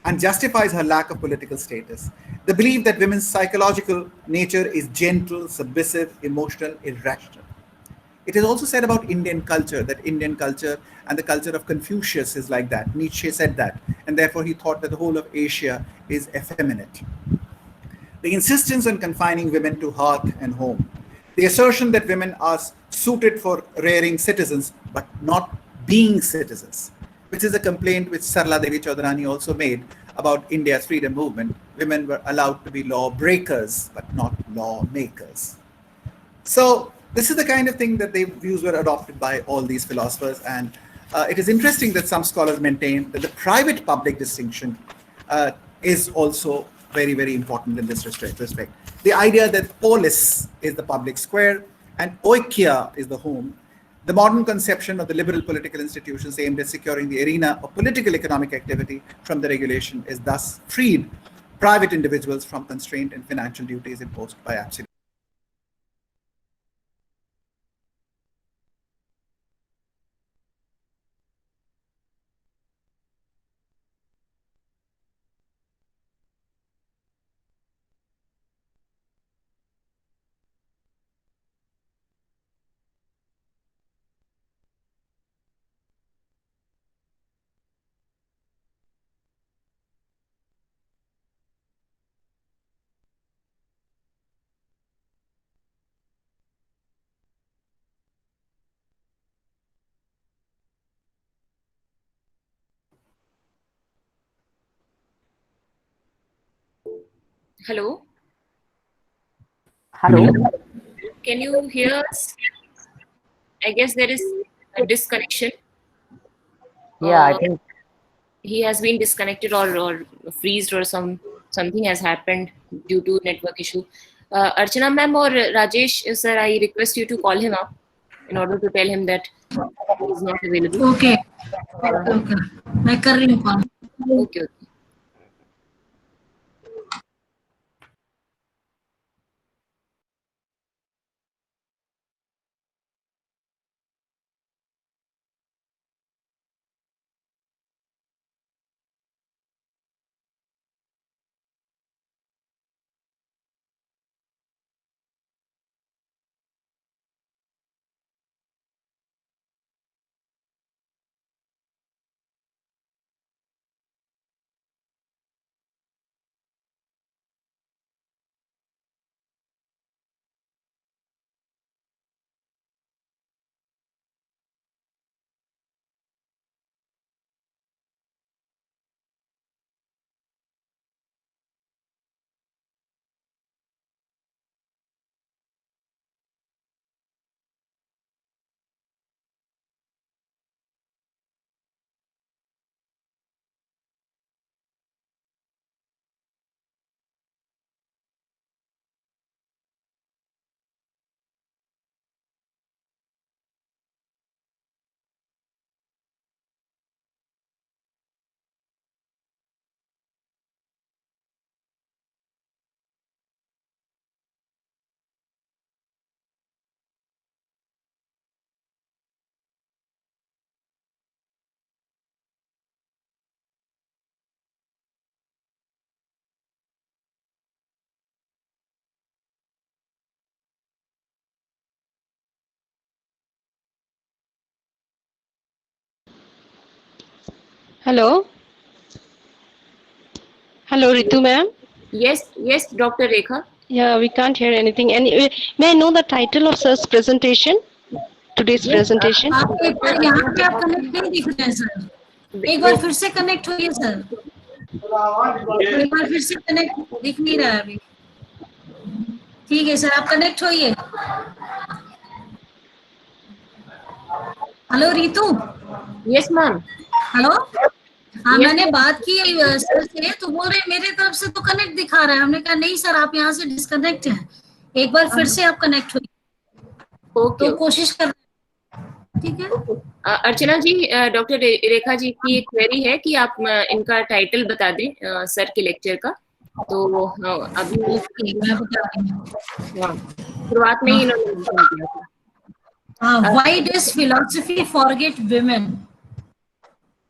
and justifies her lack of political status. The belief that women's psychological nature is gentle, submissive, emotional, irrational. It is also said about Indian culture that Indian culture and the culture of Confucius is like that. Nietzsche said that, and therefore he thought that the whole of Asia is effeminate. The insistence on confining women to hearth and home. The assertion that women are suited for rearing citizens but not being citizens, which is a complaint which Sarla Devi Chaudharani also made about India's freedom movement. Women were allowed to be law breakers but not lawmakers. So this is the kind of thing that the views were adopted by all these philosophers, and it is interesting that some scholars maintain that the private-public distinction is also very, very important in this respect. The idea that polis is the public square and oikia is the home. The modern conception of the liberal political institutions aimed at securing the arena of political economic activity from the regulation is thus freed private individuals from constraint and financial duties imposed by absolute. Hello, Hello. can you hear us? I guess there is a disconnection. Yeah, I Uh, think. he has been disconnected or freezed or something has happened due to network issue. Archana ma'am or Rajesh, sir, I request you to call him up in order to tell him that he is not available. Okay Uh, okay okay मैं कर रही हूँ call okay, okay. Hello. Hello, Ritu ma'am. Yes, yes, Dr. Rekha. Yeah, we can't hear anything. And may I know the title of sir's presentation? Today's Yes, presentation? आप एक Dr. बार यहाँ पे Abhijat आप connect नहीं दिख रहे हैं sir, एक बार Yes, फिर से कनेक्ट होइए सर, एक बार फिर से कनेक्ट दिख नहीं रहा है अभी। ठीक है सर, आप कनेक्ट होइए। Hello Ritu. yes, ma'am. Hello. हाँ Yes, मैंने ma'am. बात की सर से, तो बोल रहे मेरे तरफ से तो कनेक्ट दिखा रहा है। हमने कहा नहीं सर, आप यहाँ से डिस्कनेक्ट हैं, एक बार फिर से आप कनेक्ट हुई Okay, तो okay. कोशिश कर, ठीक है। Okay. अर्चना जी, डॉक्टर रेखा जी की एक क्वेरी है कि आप इनका टाइटल बता दें सर के लेक्चर का। तो अभी ओके मैं बता रही हूँ। हाँ, शुरुआत में ही इन्होंने मेंशन किया था। Why does philosophy forget women,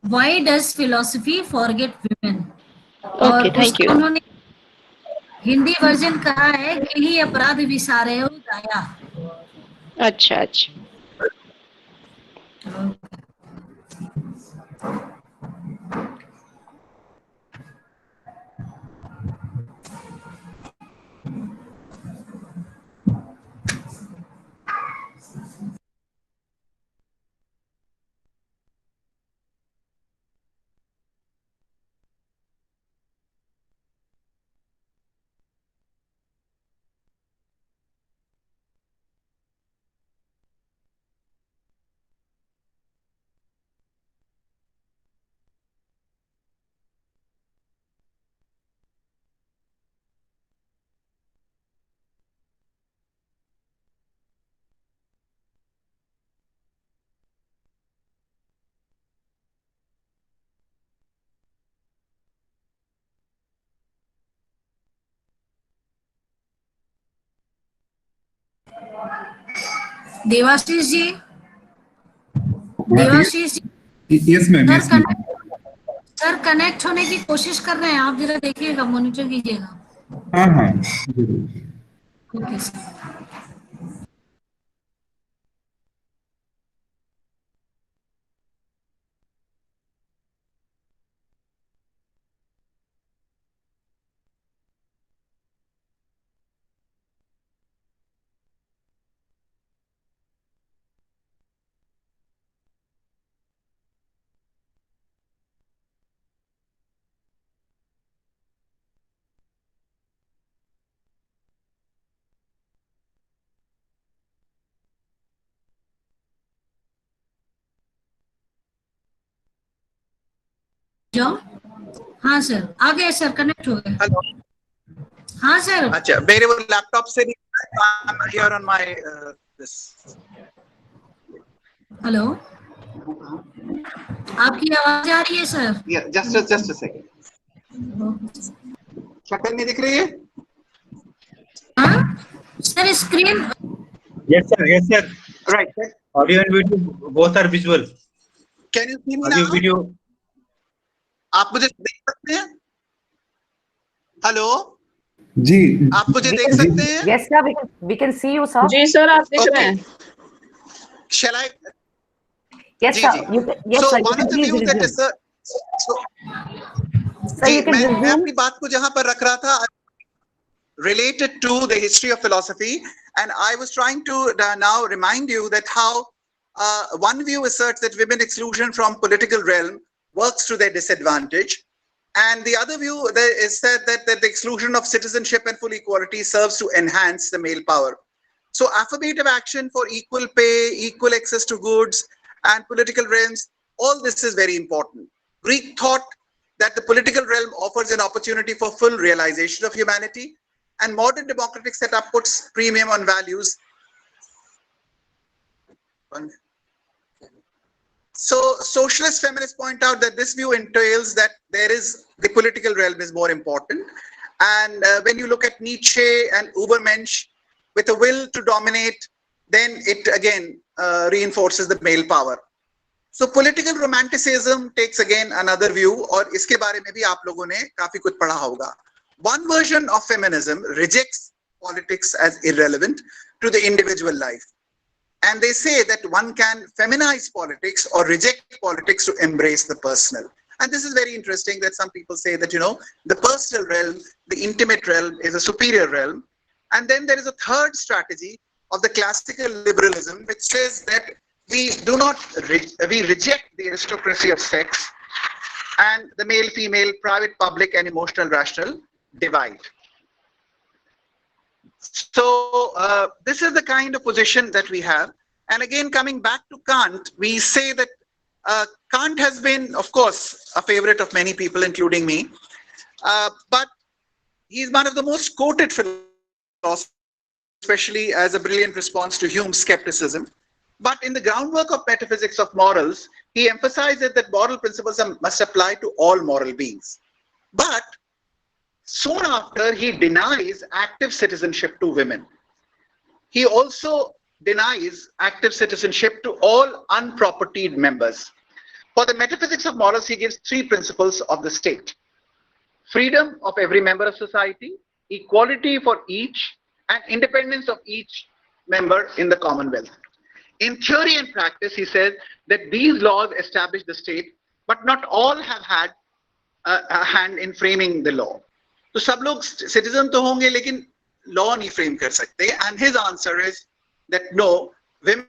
why does philosophy forget women, और Okay, thank उसका you. उन्होंने हिंदी वर्जन कहा है कि ही अपराध विसारे हो दाया। अच्छा अच्छा. देवाशीष जी, देवाशीष जी, Yes, ma'am. Yes, ma'am. Sir connect होने की कोशिश कर रहे हैं, आप जरा देखिएगा, मॉनिटर कीजिएगा। हाँ हाँ जरूर। Okay sir. जाओ। हाँ सर, आ गए सर, कनेक्ट हो गए। हेलो। हाँ सर। अच्छा, मेरे वो लैपटॉप से नहीं, here on my this. Hello, आपकी आवाज आ रही है सर? Just a second. शक्ल नहीं दिख रही है? हाँ sir, screen. Yes, sir. Yes, sir. Right. Audio and video both are visual. Can you see me Audio now? video. आप मुझे देख सकते हैं? हेलो, जी आप मुझे देख सकते हैं? Yes, sir. We can see you, sir. जी सर, आप दिख रहे हैं। Shall I? Yes, ji sir. Ji. You can, yes, So sir. You one can of the please views that resume. is so Sir, ji you can मैं resume. अपनी बात को जहां पर रख रहा था, related to the history of philosophy, and I was trying to now remind you that how one view asserts that women exclusion from political realm works to their disadvantage, and the other view is said that the exclusion of citizenship and full equality serves to enhance the male power. So affirmative action for equal pay, equal access to goods and political realms, all this is very important. Greek thought that the political realm offers an opportunity for full realization of humanity, and modern democratic setup puts premium on values. So socialist feminists point out that this view entails that the political realm is more important. And when you look at Nietzsche and Übermensch, with a will to dominate, then it again reinforces the male power. So political romanticism takes again another view, और इसके बारे में भी आप लोगों ने काफी कुछ पढ़ा होगा. One version of feminism rejects politics as irrelevant to the individual life. And they say that one can feminize politics or reject politics to embrace the personal. And this is very interesting that some people say that, the personal realm, the intimate realm is a superior realm. And then there is a third strategy of the classical liberalism, which says that we reject the aristocracy of sex and the male-female, private, public, and emotional, rational divide. So this is the kind of position that we have. And again, coming back to Kant, we say that Kant has been, of course, a favorite of many people, including me. But he's one of the most quoted philosophers, especially as a brilliant response to Hume's skepticism. But in the groundwork of metaphysics of morals, he emphasizes that moral principles must apply to all moral beings. But soon after, he denies active citizenship to women. He also denies active citizenship to all unpropertied members. For the metaphysics of morals, he gives three principles of the state: freedom of every member of society, equality for each, and independence of each member in the commonwealth. In theory and practice, he says that these laws establish the state, but not all have had a hand in framing the law. तो सब लोग citizen तो होंगे, लेकिन law नहीं frame कर सकते. And his answer is that no, women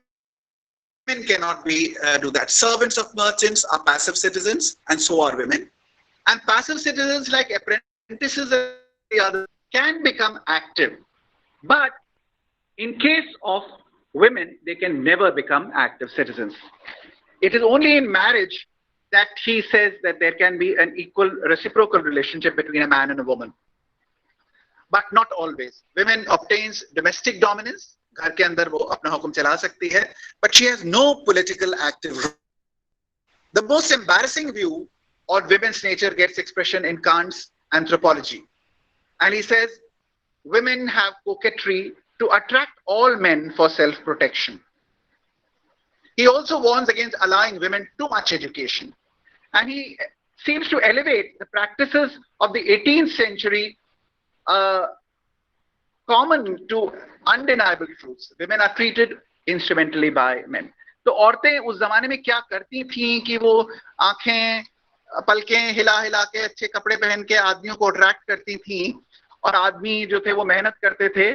cannot do that. Servants of merchants are passive citizens, and so are women. And passive citizens like apprentices and the others can become active. But in case of women, they can never become active citizens. It is only in marriage that he says that there can be an equal reciprocal relationship between a man and a woman. But not always. Women obtains domestic dominance. घर के अंदर वो अपना हुक्म चला सकती है, but she has no political active role. The most embarrassing view of women's nature gets expression in Kant's anthropology. And he says, women have coquetry to attract all men for self-protection. He also warns against allowing women too much education. And he seems to elevate the practices of the 18th century common to undeniable truths. Women are treated instrumentally by men. तो औरतें उस जमाने में क्या करती थीं कि वो आंखें पलकें हिला हिला के अच्छे कपड़े पहन के आदमियों को अट्रैक्ट करती थीं, और आदमी जो थे वो मेहनत करते थे.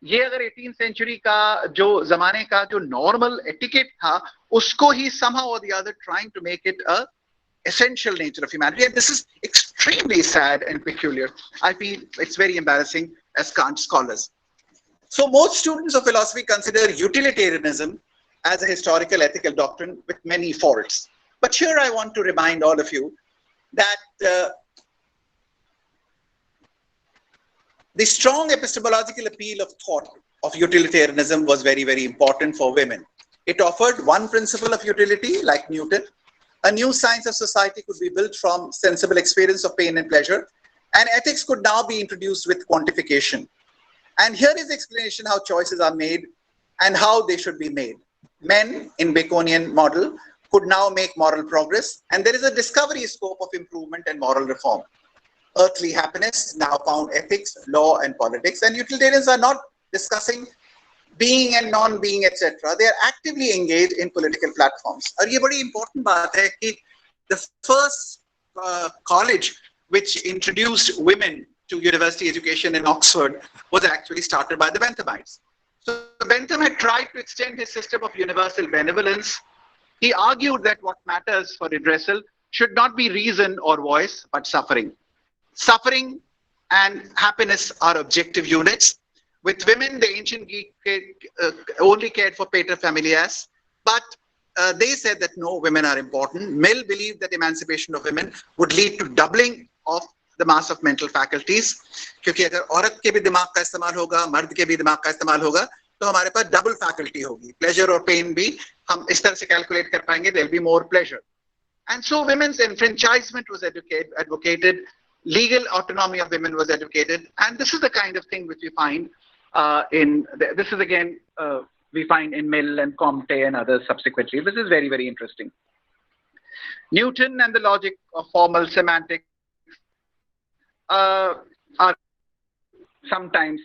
ये अगर 18th century का जो जमाने का जो नॉर्मल एटिकेट था, उसको ही somehow or the other trying to make it a essential nature of humanity. And this is extremely sad and peculiar. I feel it's very embarrassing as Kant scholars. So most students of philosophy consider utilitarianism as a historical ethical doctrine with many faults. But here I want to remind all of you that the strong epistemological appeal of thought of utilitarianism was very, very important for women. It offered one principle of utility, like Newton. A new science of society could be built from sensible experience of pain and pleasure, and ethics could now be introduced with quantification. And here is explanation how choices are made and how they should be made. Men in Baconian model could now make moral progress, and there is a discovery scope of improvement and moral reform. Earthly happiness now found ethics, law, and politics, and utilitarians are not discussing being and non-being, etc. They are actively engaged in political platforms. और ये बड़ी important बात है कि the first college which introduced women to university education in Oxford was actually started by the Benthamites. So Bentham had tried to extend his system of universal benevolence. He argued that what matters for redressal should not be reason or voice, but suffering. Suffering and happiness are objective units. With women, the ancient Greek only cared for pater familias, but they said that no, women are important. Mill believed that emancipation of women would lead to doubling of the mass of mental faculties. क्योंकि अगर औरत के भी दिमाग का इस्तेमाल होगा, मर्द के भी दिमाग का इस्तेमाल होगा, तो हमारे पास double faculty होगी. Pleasure और pain भी हम इस तरह से calculate कर पाएंगे. There'll be more pleasure. And so women's enfranchisement was advocated. Legal autonomy of women was advocated, and this is the kind of thing which we find we find in Mill and Comte and others subsequently. This is very, very interesting. Newton and the logic of formal semantics are sometimes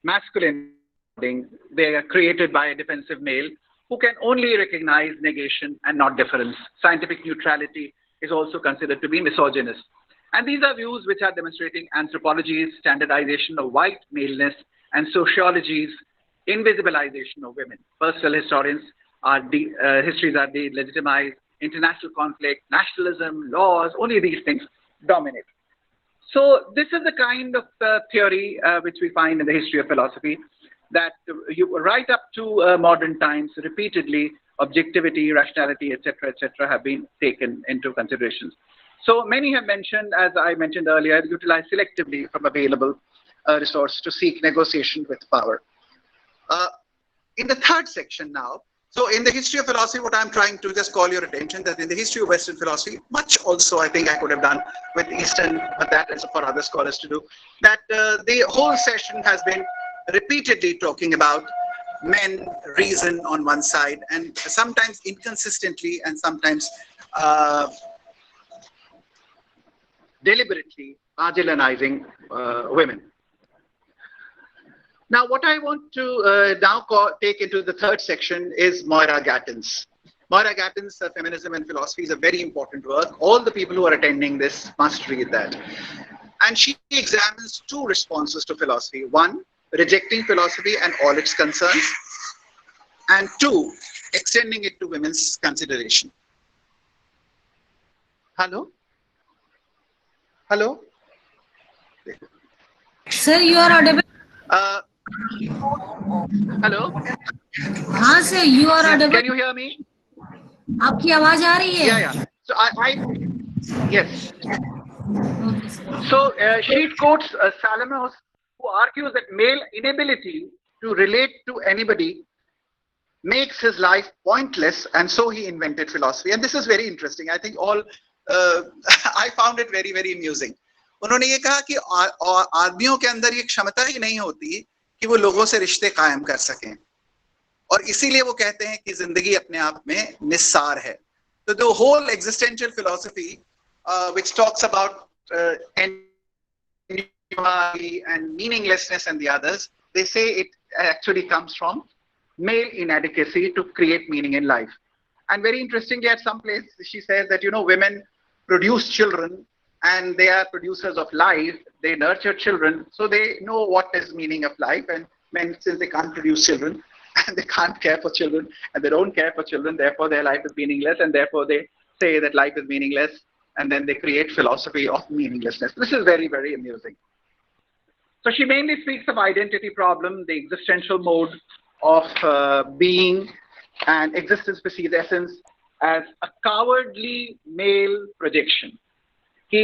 masculine. They are created by a defensive male who can only recognize negation and not difference. Scientific neutrality is also considered to be misogynist. And these are views which are demonstrating anthropology's standardization of white maleness and sociology's invisibilization of women. Personal histories are delegitimized, international conflict, nationalism, laws, only these things dominate. So this is the kind of theory which we find in the history of philosophy, that right up to modern times, repeatedly, objectivity, rationality, etc., have been taken into consideration. So many have mentioned, as I mentioned earlier, utilize selectively from available resource to seek negotiation with power. In the third section now, so in the history of philosophy, what I'm trying to just call your attention that in the history of Western philosophy, much also I think I could have done with Eastern, but that is for other scholars to do, that the whole session has been repeatedly talking about men, reason on one side, and sometimes inconsistently and sometimes deliberately marginalizing women. Now, what I want to take into the third section is Moira Gatton's. Moira Gatton's Feminism and Philosophy is a very important work. All the people who are attending this must read that. And she examines two responses to philosophy. One, rejecting philosophy and all its concerns. And two, extending it to women's consideration. Hello? Hello? Sir, you are audible. Hello? हाँ sir, you are audible. Can you hear me? आपकी आवाज आ रही है? Yeah. So yes. Okay, sir. So she quotes Salomos, who argues that male inability to relate to anybody makes his life pointless, and so he invented philosophy. And this is very interesting. I think I found it very, very amusing. उन्होंने ये कहा कि आदमियों के अंदर ये क्षमता ही नहीं होती कि वो लोगों से रिश्ते कायम कर सकें, और इसीलिए वो कहते हैं कि जिंदगी अपने आप में निस्सार है. So the whole existential philosophy, which talks about and meaninglessness and the others, they say it actually comes from male inadequacy to create meaning in life. And very interestingly, at some place she says that women produce children and they are producers of life. They nurture children, so they know what is meaning of life. And men, since they can't produce children and they can't care for children and they don't care for children, therefore their life is meaningless, and therefore they say that life is meaningless, and then they create philosophy of meaninglessness. This is very, very amusing. So she mainly speaks of identity problem, the existential mode of being, and existence perceives essence as a cowardly male projection. कि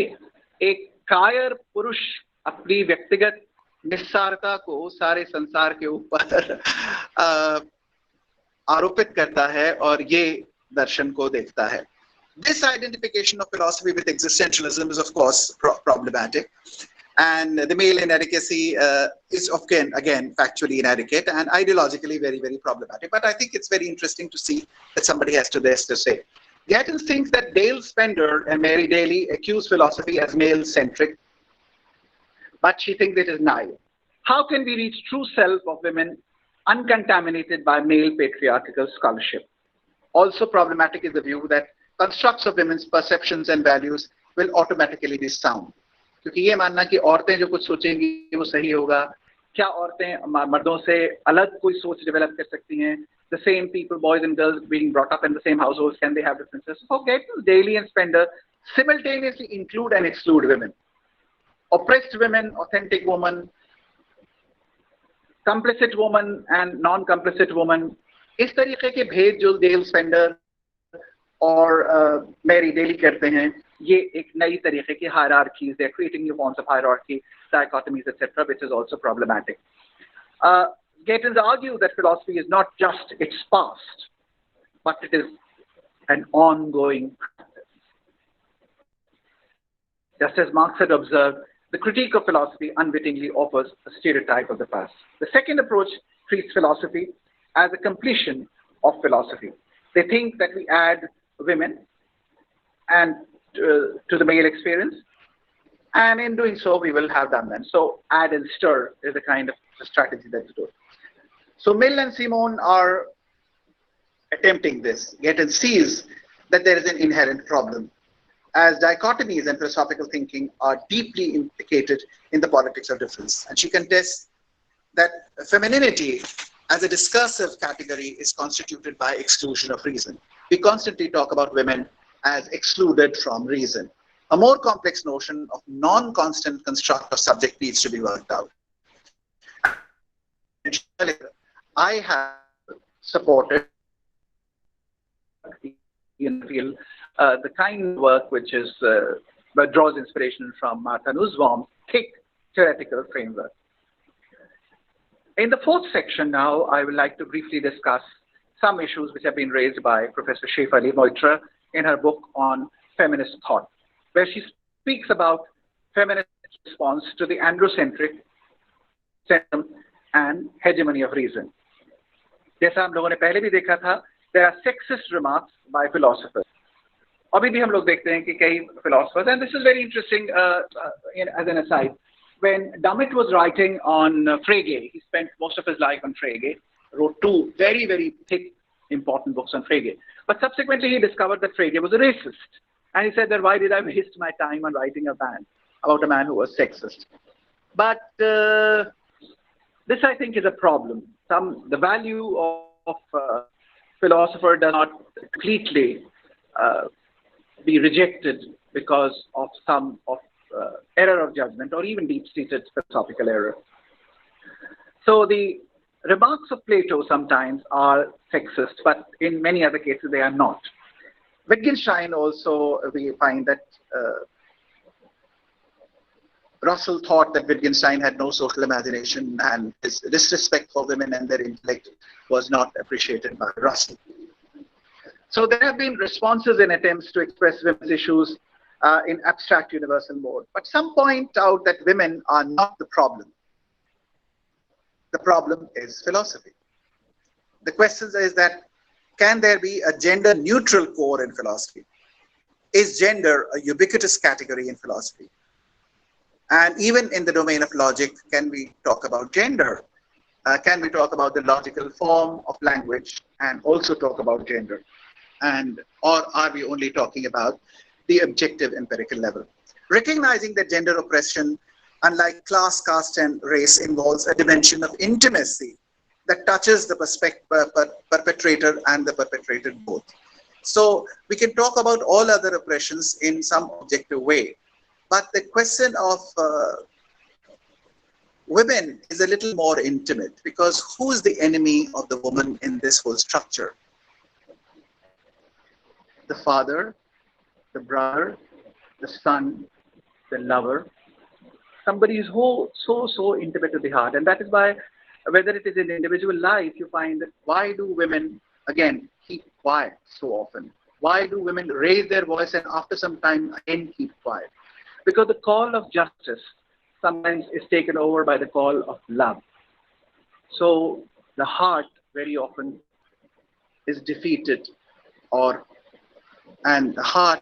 एक कायर पुरुष अपनी व्यक्तिगत निस्सारता को सारे संसार के ऊपर आरोपित करता है और ये दर्शन को देखता है. This identification of philosophy with existentialism is of course problematic, and the male inadequacy is again factually inadequate and ideologically very, very problematic. But I think it's very interesting to see that somebody has this to say. Gatton thinks that Dale Spender and Mary Daly accuse philosophy as male-centric, but she thinks it is naive. How can we reach true self of women uncontaminated by male patriarchal scholarship? Also problematic is the view that constructs of women's perceptions and values will automatically be sound. क्योंकि ये मानना कि औरतें जो कुछ सोचेंगी वो सही होगा, क्या औरतें मर्दों से अलग कोई सोच डेवलप कर सकती हैं? The same people, boys and girls being brought up in the same households, can they have differences? So Gatton, Daly and Spender simultaneously include and exclude women. Oppressed women, authentic woman, complicit woman and non-complicit woman. इस तरीके के भेद जो Dale Spender और Mary Daly करते हैं, ये एक नई तरीके की hierarchies, they're creating new forms of hierarchy, dichotomies, etc., which is also problematic. Gatton argues that philosophy is not just its past, but it is an ongoing practice. Just as Marx had observed, the critique of philosophy unwittingly offers a stereotype of the past. The second approach treats philosophy as a completion of philosophy. They think that we add women and to the male experience, and in doing so, we will have done them. So add and stir is a kind of strategy that we do. So Mill and Simone are attempting this. Gatton sees that there is an inherent problem, as dichotomies and philosophical thinking are deeply implicated in the politics of difference. And she contests that femininity as a discursive category is constituted by exclusion of reason. We constantly talk about women as excluded from reason. A more complex notion of non-constant construct of subject needs to be worked out. I have supported the kind of work which is that draws inspiration from Martha Nussbaum's thick theoretical framework. In the fourth section now, I would like to briefly discuss some issues which have been raised by Professor Shefali Moitra in her book on feminist thought, where she speaks about feminist response to the androcentric centrum and hegemony of reason. जैसा हम लोगों ने पहले भी देखा था, there are sexist remarks by philosophers. अभी भी हम लोग देखते हैं कि कई philosophers, and this is very interesting as an aside. When Dept was writing on Frege, he spent most of his life on Frege, wrote two very, very thick, important books on Frege. But subsequently, he discovered that Frege was a racist. And he said that, why did I waste my time on writing about a man who was sexist? But this, I think, is a problem. The value of philosopher does not completely be rejected because of some error of judgment or even deep-seated philosophical error. So the remarks of Plato sometimes are sexist, but in many other cases they are not. Wittgenstein also, we find that Russell thought that Wittgenstein had no social imagination, and his disrespect for women and their intellect was not appreciated by Russell. So there have been responses in attempts to express women's issues in abstract universal mode. But some point out that women are not the problem. The problem is philosophy. The question is that, can there be a gender-neutral core in philosophy? Is gender a ubiquitous category in philosophy? And even in the domain of logic, can we talk about gender? Can we talk about the logical form of language and also talk about gender? Or are we only talking about the objective empirical level? Recognizing that gender oppression, unlike class, caste, and race, involves a dimension of intimacy that touches the perpetrator and the perpetrated both. So we can talk about all other oppressions in some objective way. But the question of women is a little more intimate, because who is the enemy of the woman in this whole structure? The father, the brother, the son, the lover. Somebody is so intimate to the heart. And that is why, whether it is in individual life, you find that why do women, again, keep quiet so often? Why do women raise their voice and after some time again keep quiet? Because the call of justice sometimes is taken over by the call of love. So the heart very often is defeated, and the heart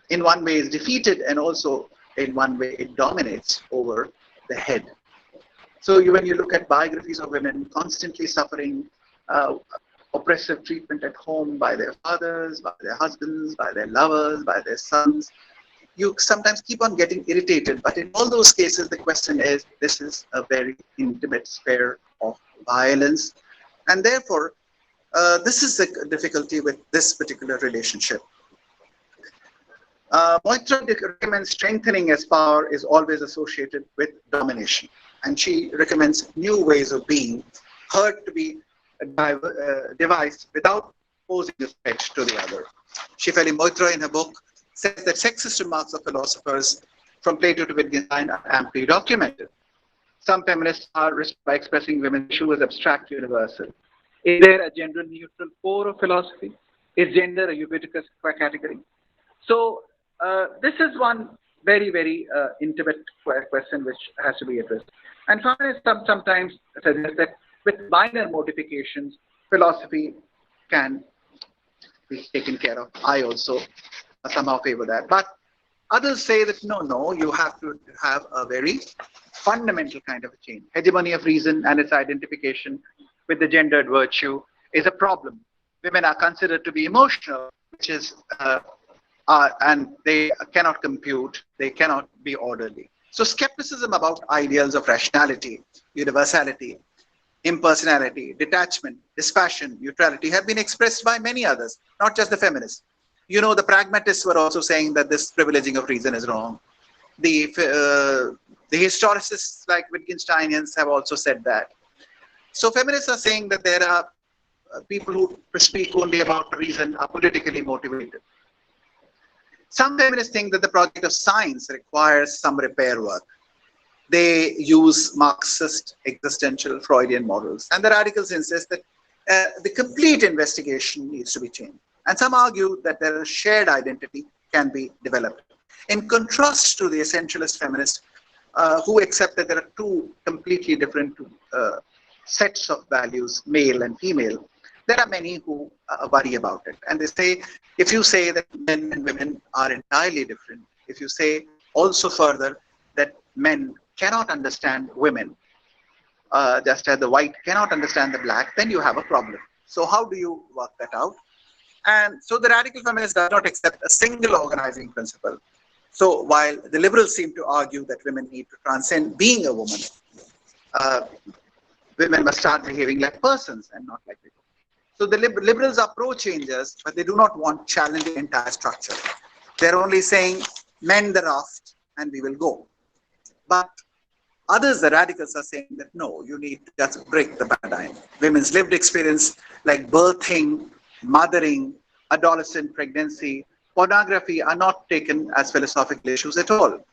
in one way is defeated, and also in one way it dominates over the head. So when you look at biographies of women constantly suffering oppressive treatment at home by their fathers, by their husbands, by their lovers, by their sons, you sometimes keep on getting irritated. But in all those cases, the question is, this is a very intimate sphere of violence. And therefore, this is the difficulty with this particular relationship. Moitra recommends strengthening as power is always associated with domination. And she recommends new ways of being heard to be devised without posing a threat to the other. Shefali Moitra in her book says that sexist remarks of philosophers from Plato to Wittgenstein are amply documented. Some feminists are by expressing women's issue as abstract universal. Is there a gender-neutral core of philosophy? Is gender a ubiquitous category? So this is one very, very intimate question which has to be addressed. And feminists sometimes suggest that with minor modifications, philosophy can be taken care of. I also somehow favor that. But others say that no, you have to have a very fundamental kind of a change. Hegemony of reason and its identification with the gendered virtue is a problem. Women are considered to be emotional, which is and they cannot compute, they cannot be orderly. So skepticism about ideals of rationality, universality, impersonality, detachment, dispassion, neutrality have been expressed by many others, not just the feminists. You know, the pragmatists were also saying that this privileging of reason is wrong. The historicists like Wittgensteinians have also said that. So feminists are saying that there are people who speak only about reason are politically motivated. Some feminists think that the project of science requires some repair work. They use Marxist existential Freudian models, and the radicals insist that the complete investigation needs to be changed. And some argue that their shared identity can be developed. In contrast to the essentialist feminists who accept that there are two completely different sets of values, male and female, there are many who worry about it. And they say, if you say that men and women are entirely different, if you say also further that men cannot understand women, just as the white cannot understand the black, then you have a problem. So how do you work that out? And so the radical feminist does not accept a single organizing principle. So while the liberals seem to argue that women need to transcend being a woman, women must start behaving like persons and not like people. So the liberals are pro-changers, but they do not want challenging the entire structure. They're only saying, mend the raft and we will go. But others, the radicals, are saying that no, you need to just break the paradigm. Women's lived experience like birthing, mothering, adolescent pregnancy, pornography are not taken as philosophical issues at all.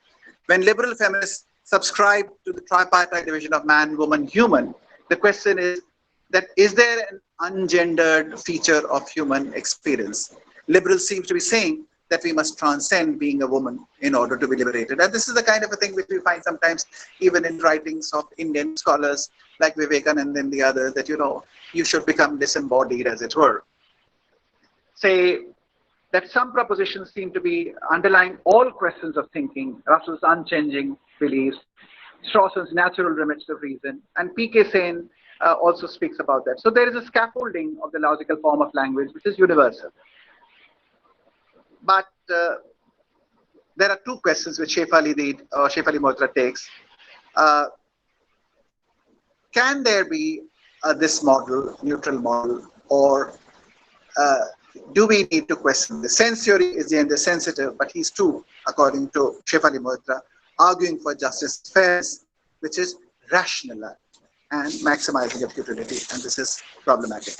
When liberal feminists subscribe to the tripartite division of man, woman, human, the question is that is there an ungendered feature of human experience? Liberals seem to be saying that we must transcend being a woman in order to be liberated. And this is the kind of a thing which we find sometimes even in writings of Indian scholars like Vivekananda and the others, that, you know, you should become disembodied, as it were. Say that some propositions seem to be underlying all questions of thinking, Russell's unchanging beliefs, Strawson's natural limits of reason, and P.K. Sen also speaks about that. So there is a scaffolding of the logical form of language which is universal. But there are two questions which Shefali Moitra takes. Can there be this model, neutral model, or do we need to question the sense theory is gender sensitive, but he's too, according to Shefali Moitra, arguing for justice fairness, which is rational and maximizing of utility, and this is problematic.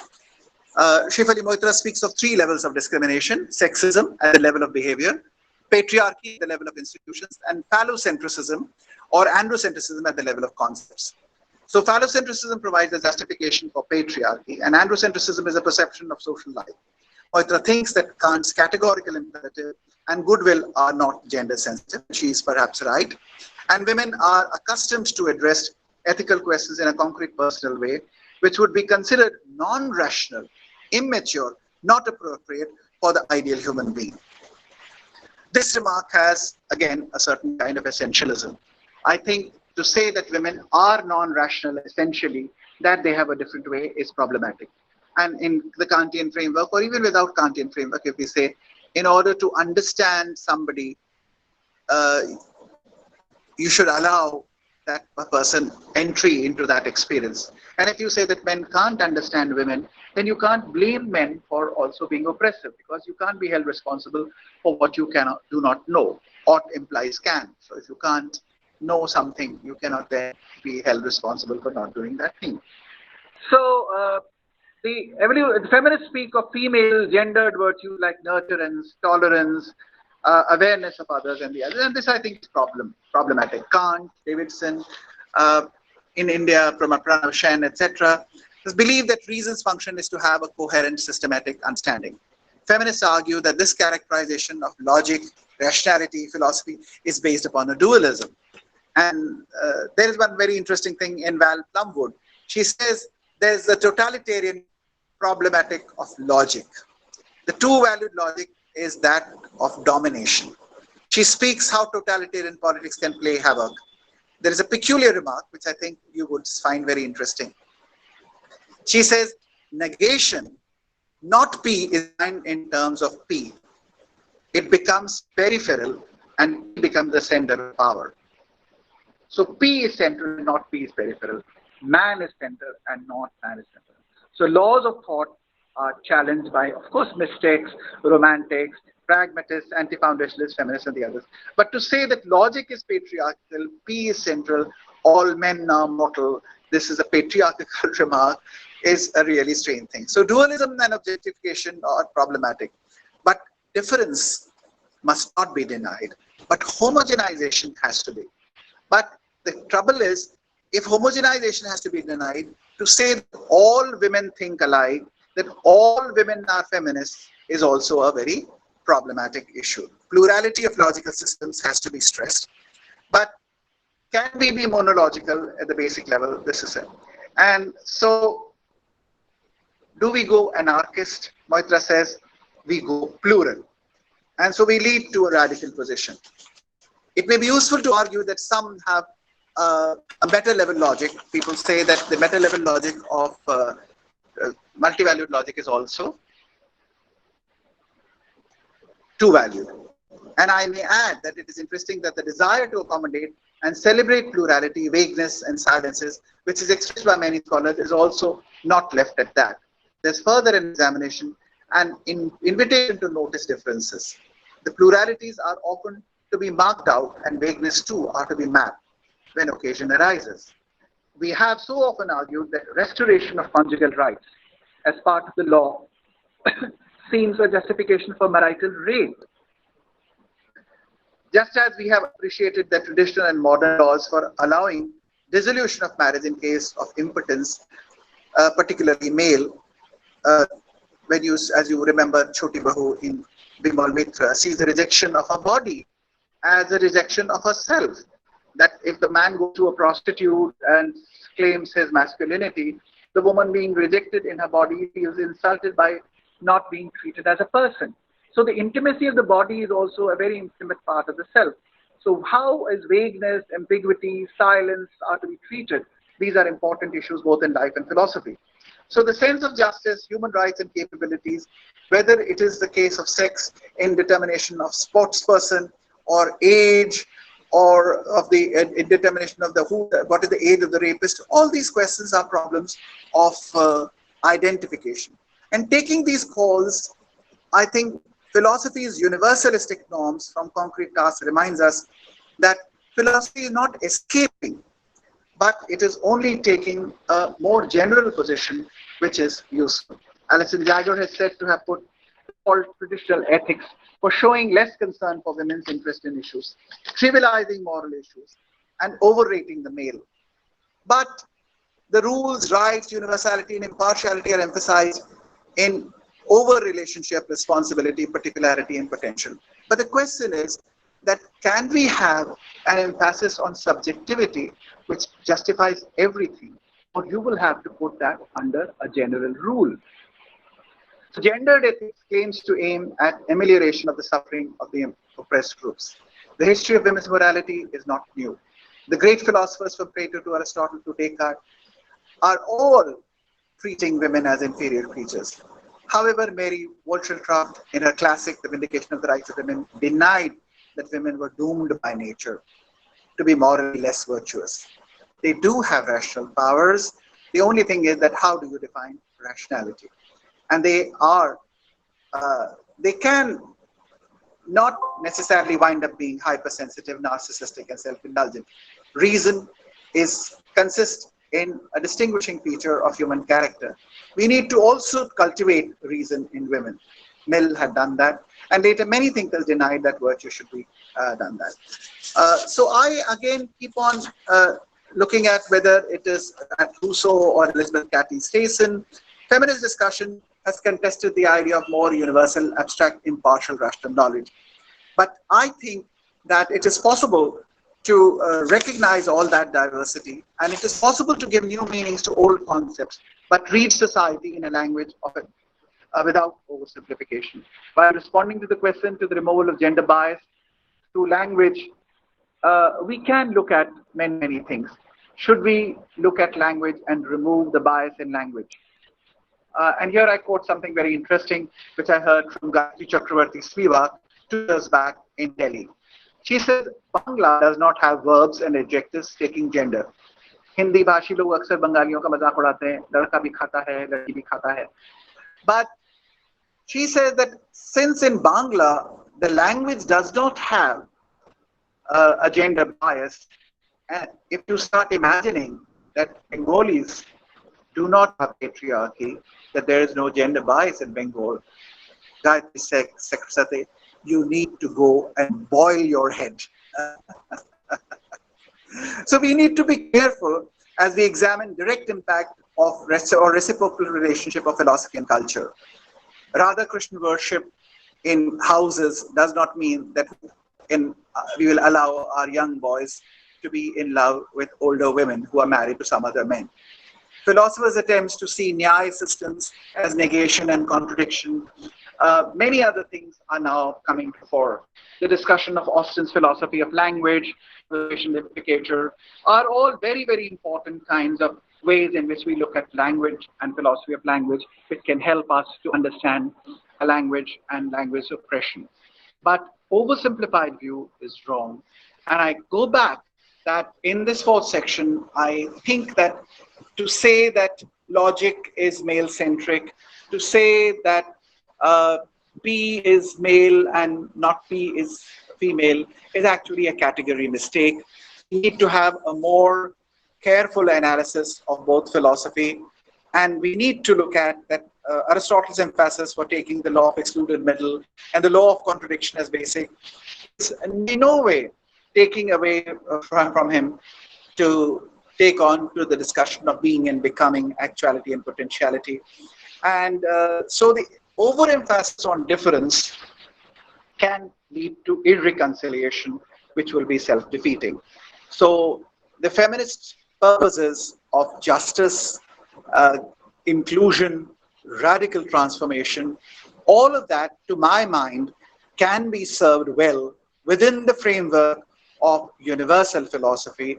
Shefali Moitra speaks of three levels of discrimination: sexism at the level of behavior, patriarchy at the level of institutions, and phallocentrism or androcentrism at the level of concepts. So phallocentrism provides a justification for patriarchy, and androcentrism is a perception of social life. Moitra thinks that Kant's categorical imperative and goodwill are not gender sensitive. She is perhaps right. And women are accustomed to address ethical questions in a concrete personal way, which would be considered non-rational, immature, not appropriate for the ideal human being. This remark has, again, a certain kind of essentialism. I think to say that women are non-rational, essentially, that they have a different way, is problematic. And in the Kantian framework, or even without Kantian framework, if we say, in order to understand somebody, you should allow that person entry into that experience. And if you say that men can't understand women, then you can't blame men for also being oppressive, because you can't be held responsible for what you do not know. Ought implies can. So if you can't know something, you cannot then be held responsible for not doing that thing. So the feminists speak of female gendered virtues like nurturance, tolerance, awareness of others and the others, and this I think is problematic. Kant, Davidson, in India, Pranav Sen, etc., believe that reason's function is to have a coherent, systematic understanding. Feminists argue that this characterization of logic, rationality, philosophy is based upon a dualism. And there is one very interesting thing in Val Plumwood. She says there's the totalitarian problematic of logic. The two-valued logic is that of domination. She speaks how totalitarian politics can play havoc. There is a peculiar remark which I think you would find very interesting. She says negation not P is defined in terms of P. It becomes peripheral and P becomes the center of power. So P is central and not P is peripheral. Man is center and not man is central. So laws of thought are challenged by, of course, mystics, romantics, pragmatists, anti-foundationalists, feminists, and the others. But to say that logic is patriarchal, P is central, all men are mortal, this is a patriarchal remark, is a really strange thing. So dualism and objectification are problematic. But difference must not be denied. But homogenization has to be. But the trouble is, if homogenization has to be denied, to say that all women think alike, that all women are feminists, is also a very problematic issue. Plurality of logical systems has to be stressed. But can we be monological at the basic level? This is it. And so, do we go anarchist? Moitra says, we go plural. And so we lead to a radical position. It may be useful to argue that some have a meta-level logic. People say that the meta-level logic of multi-valued logic is also two-valued. And I may add that it is interesting that the desire to accommodate and celebrate plurality, vagueness, and silences, which is expressed by many scholars, is also not left at that. There's further an examination and invitation to notice differences. The pluralities are often to be marked out, and vagueness too are to be mapped when occasion arises. We have so often argued that restoration of conjugal rights as part of the law seems a justification for marital rape. Just as we have appreciated the traditional and modern laws for allowing dissolution of marriage in case of impotence, particularly male, when you, as you remember, Choti Bahu in Bimal Mitra sees the rejection of her body as a rejection of herself. That if the man goes to a prostitute and claims his masculinity, the woman being rejected in her body feels insulted by not being treated as a person. So the intimacy of the body is also a very intimate part of the self. So how is vagueness, ambiguity, silence are to be treated? These are important issues both in life and philosophy. So the sense of justice, human rights and capabilities, whether it is the case of sex in determination of sports person or age, or of the determination of what is the age of the rapist, all these questions are problems of identification. And taking these calls, I think philosophy's universalistic norms from concrete tasks reminds us that philosophy is not escaping, but it is only taking a more general position, which is useful. Alison Jagger has said to have put called traditional ethics for showing less concern for women's interest in issues, trivializing moral issues, and overrating the male. But the rules, rights, universality, and impartiality are emphasized in over relationship, responsibility, particularity, and potential. But the question is that can we have an emphasis on subjectivity which justifies everything, or you will have to put that under a general rule. So gendered ethics claims to aim at amelioration of the suffering of the oppressed groups. The history of women's morality is not new. The great philosophers from Plato to Aristotle to Descartes are all treating women as inferior creatures. However, Mary Wollstonecraft, in her classic The Vindication of the Rights of Women, denied that women were doomed by nature to be morally less virtuous. They do have rational powers. The only thing is that how do you define rationality? And they can not necessarily wind up being hypersensitive, narcissistic, and self-indulgent. Reason consists in a distinguishing feature of human character. We need to also cultivate reason in women. Mill had done that, and later many thinkers denied that virtue should be done that. So I again keep on looking at whether it is at Rousseau or Elizabeth Cady Stanton. Feminist discussion has contested the idea of more universal, abstract, impartial, rational knowledge. But I think that it is possible to recognize all that diversity, and it is possible to give new meanings to old concepts, but read society in a language of it without oversimplification. By responding to the question to the removal of gender bias through language, we can look at many things. Should we look at language and remove the bias in language? And here I quote something very interesting, which I heard from Gayatri Chakravarti Spivak 2 years back in Delhi. She said, Bangla does not have verbs and adjectives taking gender. Hindi भाषी लोग अक्सर बंगालियों का मजाक उड़ाते हैं, लड़का भी खाता है, लड़की भी खाता है. But she says that since in Bangla, the language does not have a gender bias, and if you start imagining that Bengalis do not have patriarchy, that there is no gender bias in Bengal, Gayatri Secretary, you need to go and boil your head. So we need to be careful as we examine direct impact of reciprocal relationship of philosophy and culture. Radha Krishna worship in houses does not mean that we will allow our young boys to be in love with older women who are married to some other men. Philosophers' attempts to see Nyaya systems as negation and contradiction, many other things are now coming to fore. The discussion of Austin's philosophy of language, literature, are all very, very important kinds of ways in which we look at language and philosophy of language, which can help us to understand a language and language suppression. But oversimplified view is wrong. And I go back that in this fourth section, I think that to say that logic is male-centric, to say that P is male and not P is female is actually a category mistake. We need to have a more careful analysis of both philosophy, and we need to look at that Aristotle's emphasis for taking the law of excluded middle and the law of contradiction as basic. It's in no way taking away from him to take on to the discussion of being and becoming, actuality and potentiality. And so the overemphasis on difference can lead to irreconciliation, which will be self-defeating. So the feminist purposes of justice, inclusion, radical transformation, all of that, to my mind, can be served well within the framework of universal philosophy,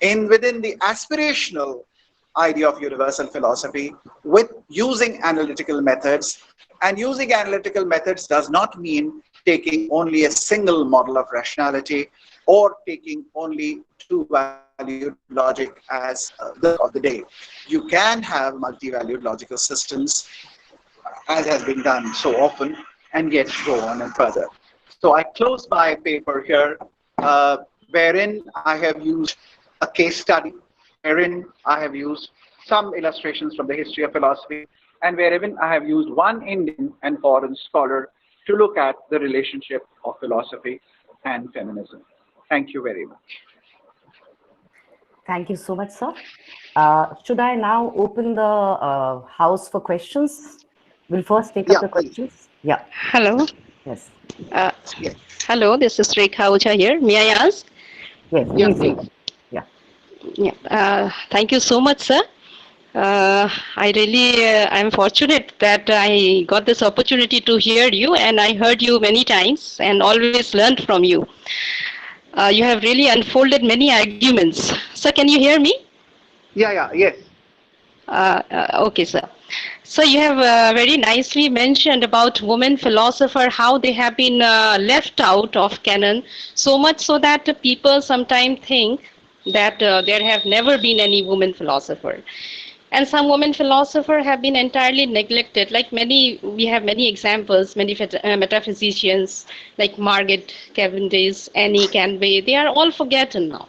within the aspirational idea of universal philosophy, with using analytical methods. And using analytical methods does not mean taking only a single model of rationality or taking only two-valued logic as of the day. You can have multi-valued logical systems, as has been done so often, and yet go on and further. So I close my paper here, wherein I have used a case study, wherein I have used some illustrations from the history of philosophy, and wherein I have used one Indian and foreign scholar to look at the relationship of philosophy and feminism. Thank you very much. Thank you so much, sir. Should I now open the house for questions? We'll first take up the questions. Yeah. Hello. Yes. Yes. Hello, this is Rekha Ocha here. May I ask? Yes, please. Yeah. Yeah. Thank you so much, sir. I really am fortunate that I got this opportunity to hear you, and I heard you many times and always learned from you. You have really unfolded many arguments. Sir, can you hear me? Yes. Okay, sir. So you have very nicely mentioned about women philosopher, how they have been left out of canon, so much so that people sometimes think that there have never been any woman philosopher. And some women philosophers have been entirely neglected. Like we have many examples, many metaphysicians like Margaret Cavendish, Annie Canby, they are all forgotten.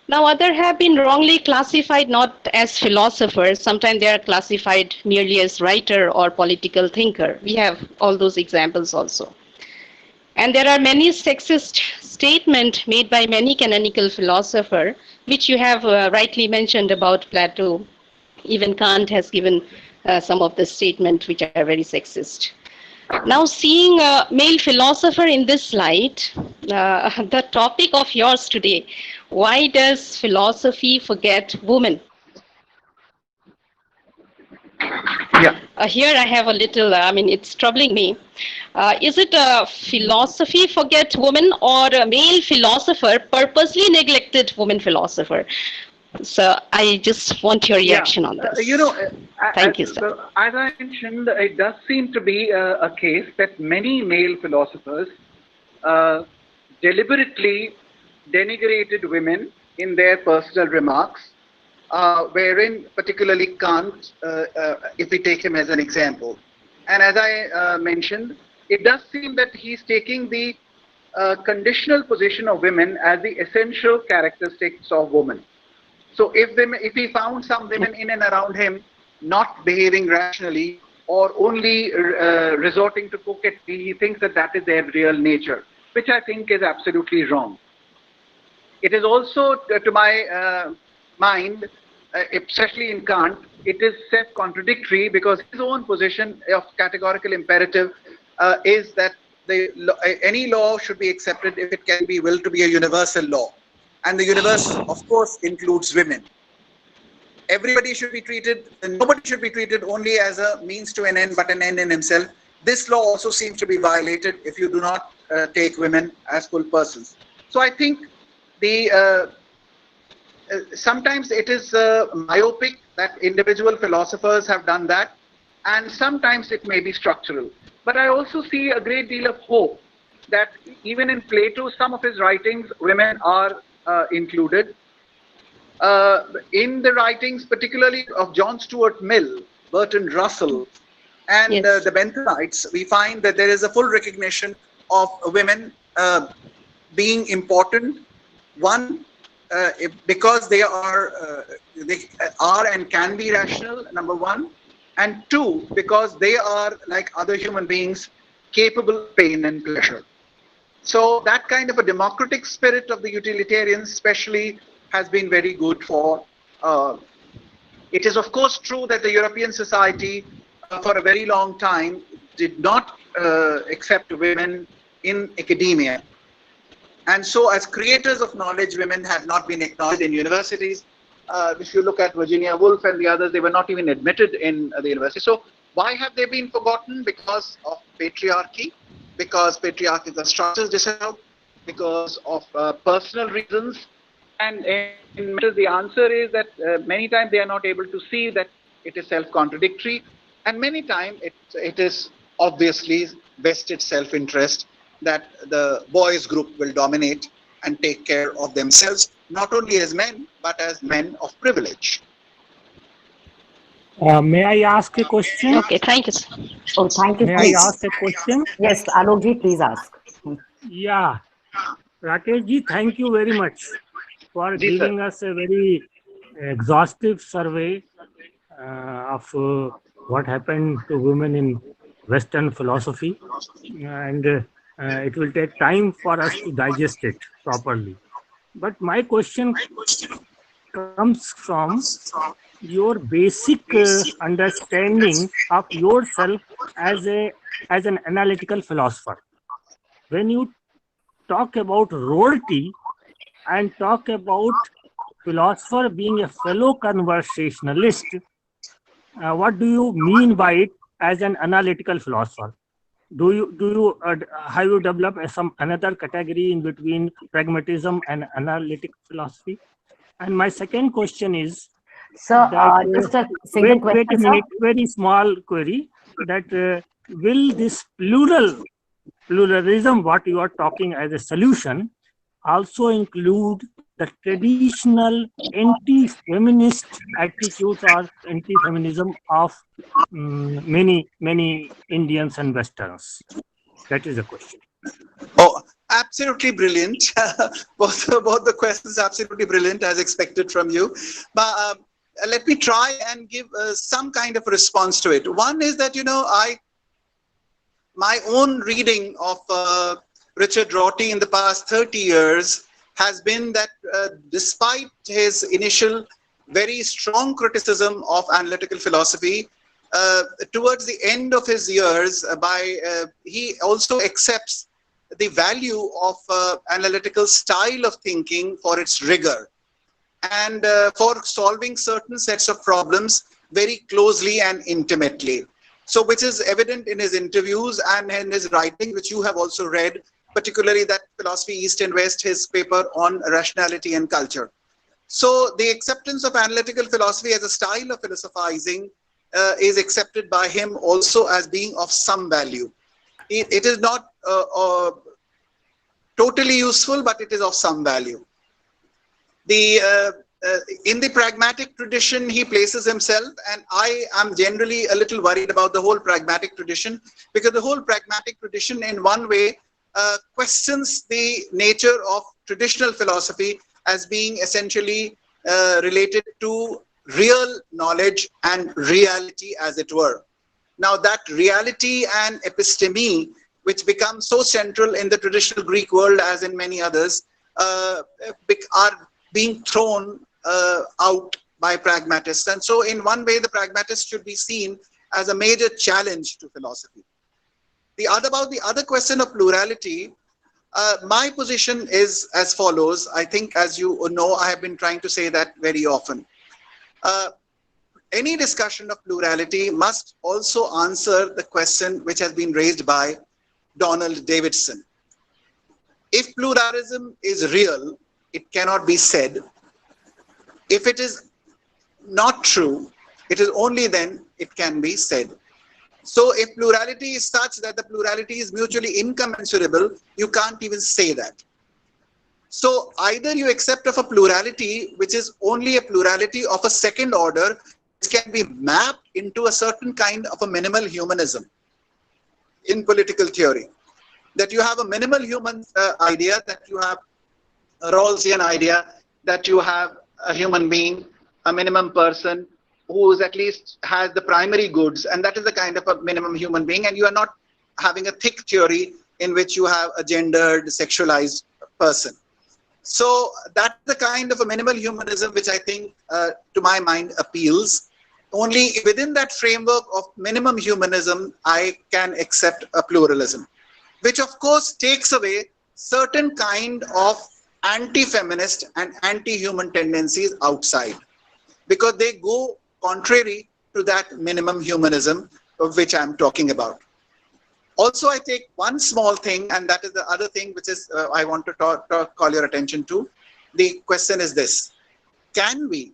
Now others have been wrongly classified not as philosophers. Sometimes they are classified merely as writer or political thinker. We have all those examples also. And there are many sexist statements made by many canonical philosophers, which you have rightly mentioned about Plato. Even Kant has given some of the statements which are very sexist. Now, seeing a male philosopher in this light, the topic of yours today, why does philosophy forget women? Yeah. Here I have a little, it's troubling me. Is it a philosophy forget women or a male philosopher purposely neglected women philosopher? So I just want your reaction on this. Thank you, sir. So as I mentioned, it does seem to be a case that many male philosophers deliberately denigrated women in their personal remarks, wherein particularly Kant, if we take him as an example. And as I mentioned, it does seem that he's taking the conditional position of women as the essential characteristics of women. So if he found some women in and around him not behaving rationally or only resorting to coquetry, he thinks that that is their real nature, which I think is absolutely wrong. It is also, to my mind, especially in Kant, it is self-contradictory because his own position of categorical imperative is that any law should be accepted if it can be willed to be a universal law. And the universe, of course, includes women. Everybody should be treated, nobody should be treated only as a means to an end, but an end in himself. This law also seems to be violated if you do not take women as full persons. So I think sometimes it is myopic that individual philosophers have done that, and sometimes it may be structural. But I also see a great deal of hope that even in Plato, some of his writings, women are included. In the writings, particularly of John Stuart Mill, Bertrand Russell, and the Benthamites, we find that there is a full recognition of women being important. One, because they are and can be rational, number one, and two, because they are, like other human beings, capable of pain and pleasure. So that kind of a democratic spirit of the utilitarians especially has been very good for. It is of course true that the European society for a very long time did not accept women in academia. And so as creators of knowledge, women have not been acknowledged in universities. If you look at Virginia Woolf and the others, they were not even admitted in the university. So why have they been forgotten? Because of patriarchy, because patriarchal structures disavow, because of personal reasons. And the answer is that many times they are not able to see that it is self-contradictory. And many times it is obviously vested self-interest that the boys group will dominate and take care of themselves, not only as men, but as men of privilege. May I ask a question? Okay, thank you, sir. Oh, thank you. May Please. I ask a question? Yes, Alokji, please ask. Yeah. Rakesh ji, thank you very much for giving us a very exhaustive survey of what happened to women in Western philosophy. And it will take time for us to digest it properly. But my question comes from your basic understanding of yourself as an analytical philosopher. When you talk about rorty and talk about philosopher being a fellow conversationalist, what do you mean by it as an analytical philosopher? Do you have you developed some another category in between pragmatism and analytic philosophy? And my second question is, sir, that, just a single question. Wait a minute, very small query. That will this pluralism, what you are talking as a solution, also include the traditional anti-feminist attitudes or anti-feminism of many Indians and Westerns? That is the question. Oh, absolutely brilliant. both the questions absolutely brilliant, as expected from you. But let me try and give some kind of a response to it. One is that, my own reading of Richard Rorty in the past 30 years has been that despite his initial very strong criticism of analytical philosophy, towards the end of his years, he also accepts the value of analytical style of thinking for its rigor and for solving certain sets of problems very closely and intimately. So which is evident in his interviews and in his writing, which you have also read, particularly that Philosophy East and West, his paper on rationality and culture. So the acceptance of analytical philosophy as a style of philosophizing is accepted by him also as being of some value. It is not totally useful, but it is of some value. In the pragmatic tradition, he places himself, and I am generally a little worried about the whole pragmatic tradition, because the whole pragmatic tradition in one way questions the nature of traditional philosophy as being essentially related to real knowledge and reality, as it were. Now that reality and episteme, which become so central in the traditional Greek world as in many others, are being thrown out by pragmatists. And so in one way, the pragmatists should be seen as a major challenge to philosophy. About the other question of plurality, my position is as follows. I think, as you know, I have been trying to say that very often. Any discussion of plurality must also answer the question which has been raised by Donald Davidson. If pluralism is real, it cannot be said. If it is not true, it is only then it can be said. So if plurality is such that the plurality is mutually incommensurable, you can't even say that. So either you accept of a plurality which is only a plurality of a second order, which can be mapped into a certain kind of a minimal humanism in political theory. That you have a minimal human idea, that you have a Rawlsian idea, that you have a human being, a minimum person who is at least has the primary goods, and that is the kind of a minimum human being, and you are not having a thick theory in which you have a gendered, sexualized person. So that's the kind of a minimal humanism which I think, to my mind, appeals. Only within that framework of minimum humanism, I can accept a pluralism, which of course takes away certain kind of anti-feminist and anti-human tendencies outside, because they go contrary to that minimum humanism of which I'm talking about. Also, I take one small thing, and that is the other thing which is I want to call your attention to. The question is this: can we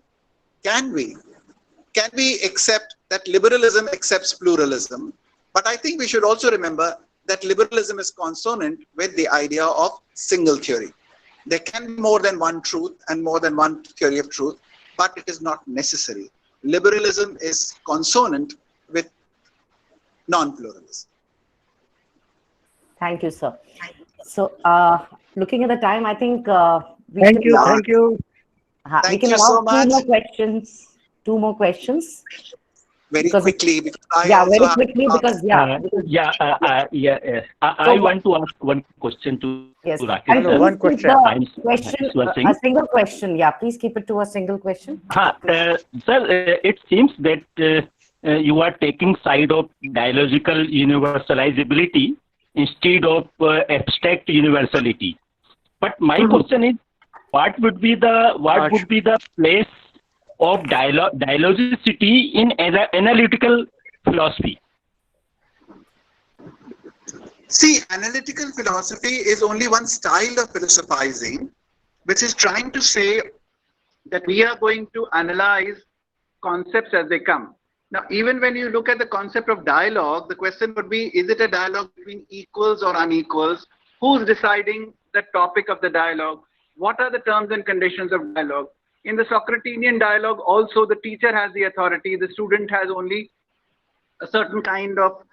accept that liberalism accepts pluralism? But I think we should also remember that liberalism is consonant with the idea of single theory. There can be more than one truth and more than one theory of truth, but it is not necessary. Liberalism is consonant with non-pluralism. Thank you, sir. So, looking at the time, I think we Thank you. we can allow so much. Two more questions. Very quickly, because I want to ask one question to Rakesh. Hello, one question. A single question. Yeah, please keep it to a single question. Sir, it seems that you are taking side of dialogical universalizability instead of abstract universality. But my question is, what would be the place of dialogicity in analytical philosophy? See, analytical philosophy is only one style of philosophizing, which is trying to say that we are going to analyze concepts as they come. Now, even when you look at the concept of dialogue, the question would be, is it a dialogue between equals or unequals? Who's deciding the topic of the dialogue? What are the terms and conditions of dialogue? In the Socratesian dialogue, also the teacher has the authority, the student has only a certain kind of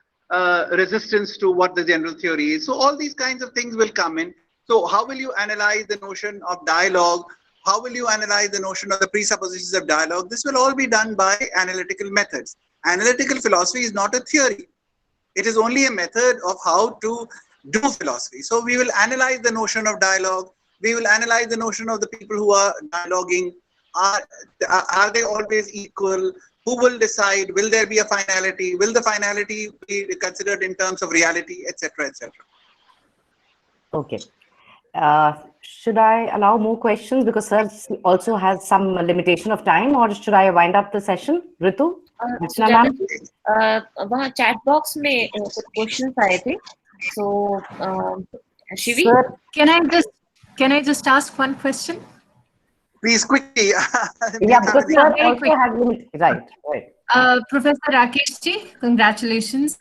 resistance to what the general theory is. So all these kinds of things will come in. So how will you analyze the notion of dialogue? How will you analyze the notion of the presuppositions of dialogue? This will all be done by analytical methods. Analytical philosophy is not a theory. It is only a method of how to do philosophy. So we will analyze the notion of dialogue. We will analyze the notion of the people who are dialoguing. Are they always equal? Who will decide? Will there be a finality? Will the finality be considered in terms of reality, etc., etc.? Okay. Should I allow more questions, because sir also has some limitation of time, or should I wind up the session? Ritu? वहाँ chat box में कुछ questions आए थे. So, Shivi? Can I just ask one question? Please, quickly. Yeah, because sir Very also quick. has limit. Right, right. Professor Rakesh ji, congratulations.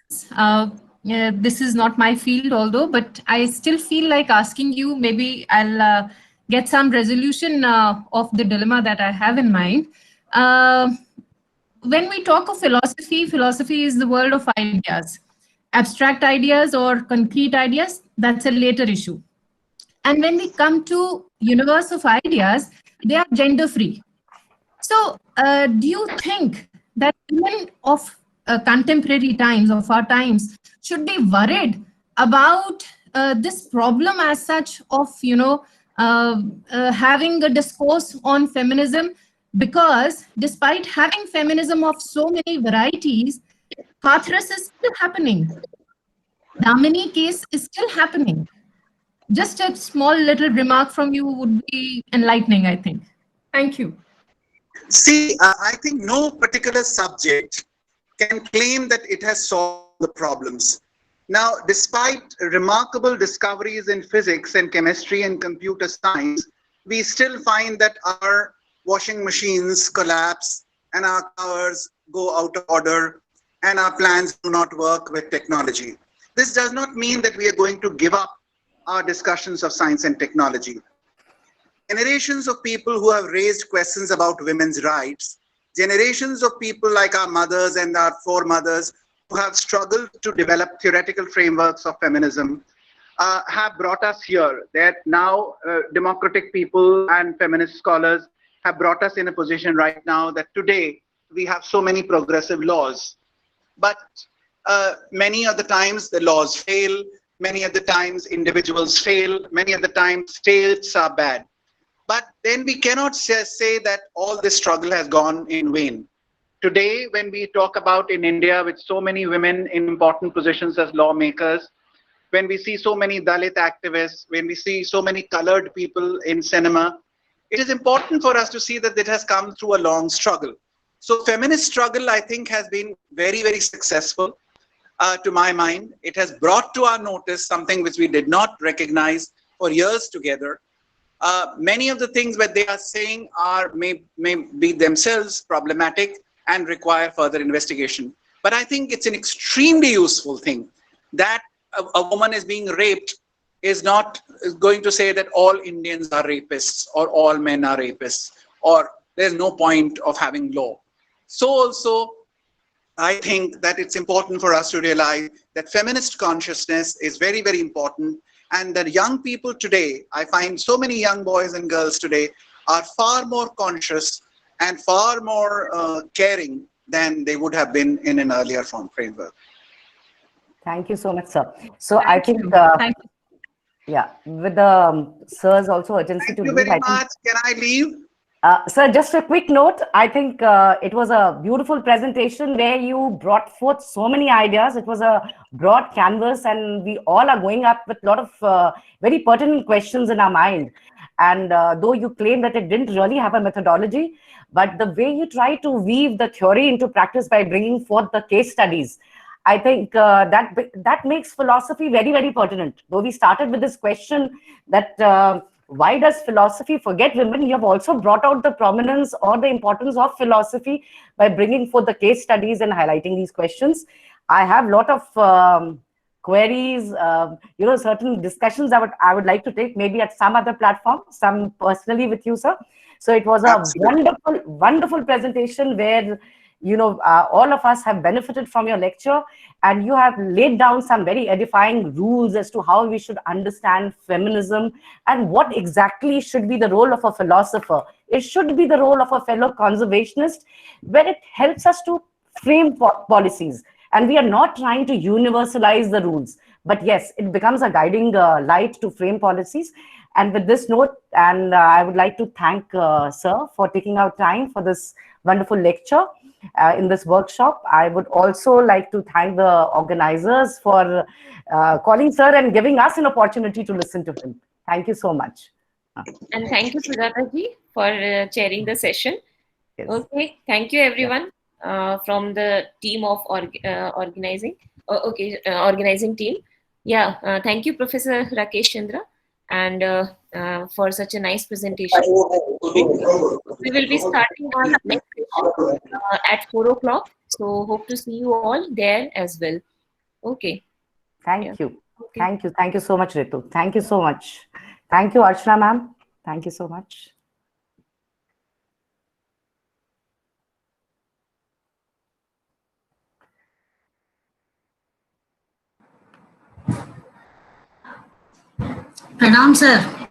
Yeah, this is not my field, although, but I still feel like asking you. Maybe I'll get some resolution of the dilemma that I have in mind. Uh, when we talk of philosophy, philosophy is the world of ideas. Abstract ideas or concrete ideas, that's a later issue. And when we come to universe of ideas, they are gender free. So, do you think that women of contemporary times, of our times, should be worried about this problem as such of, having a discourse on feminism? Because despite having feminism of so many varieties, Hathras is still happening. Damini case is still happening. Just a small little remark from you would be enlightening, I think. Thank you. See, I think no particular subject can claim that it has solved the problems. Now, despite remarkable discoveries in physics and chemistry and computer science, we still find that our washing machines collapse and our cars go out of order and our plans do not work with technology. This does not mean that we are going to give up our discussions of science and technology. Generations of people who have raised questions about women's rights, generations of people like our mothers and our foremothers who have struggled to develop theoretical frameworks of feminism, have brought us here. That now democratic people and feminist scholars have brought us in a position right now that today we have so many progressive laws. But many of the times the laws fail, many of the times individuals fail, many of the times states are bad. But then we cannot say that all this struggle has gone in vain. Today, when we talk about in India with so many women in important positions as lawmakers, when we see so many Dalit activists, when we see so many colored people in cinema, it is important for us to see that it has come through a long struggle. So feminist struggle, I think, has been very, very successful to my mind. It has brought to our notice something which we did not recognize for years together. Many of the things that they are saying may be themselves problematic and require further investigation. But I think it's an extremely useful thing that a woman is being raped is not going to say that all Indians are rapists or all men are rapists, or there's no point of having law. So also, I think that it's important for us to realize that feminist consciousness is very, very important, and that young people today, I find so many young boys and girls today are far more conscious and far more caring than they would have been in an earlier framework. Thank you so much, sir. So I think, yeah, with the sir's also urgency to leave. Thank you very much. Can I leave? Sir, just a quick note. I think it was a beautiful presentation where you brought forth so many ideas. It was a broad canvas, and we all are going up with a lot of very pertinent questions in our mind. And though you claim that it didn't really have a methodology, but the way you try to weave the theory into practice by bringing forth the case studies, I think that makes philosophy very, very pertinent. Though we started with this question that why does philosophy forget women? You have also brought out the prominence or the importance of philosophy by bringing forth the case studies and highlighting these questions. I have a lot of queries, certain discussions I would like to take maybe at some other platform, some personally with you, sir. So it was a wonderful, wonderful presentation where all of us have benefited from your lecture, and you have laid down some very edifying rules as to how we should understand feminism and what exactly should be the role of a philosopher. It should be the role of a fellow conservationist, where it helps us to frame policies. And we are not trying to universalize the rules, but yes, it becomes a guiding light to frame policies. And with this note, and I would like to thank sir for taking out time for this wonderful lecture in this workshop. I would also like to thank the organizers for calling sir and giving us an opportunity to listen to him. Thank you so much. And thank you, Sujata ji, for chairing the session. Yes. Okay, thank you everyone from the team of organizing team. Yeah, thank you, Professor Rakesh Chandra, and for such a nice presentation. We will be starting our next session at 4 o'clock. So hope to see you all there as well. Okay. Thank you. Okay. Thank you. Thank you so much, Ritu. Thank you so much. Thank you, Archana ma'am. Thank you so much. Pranam, sir.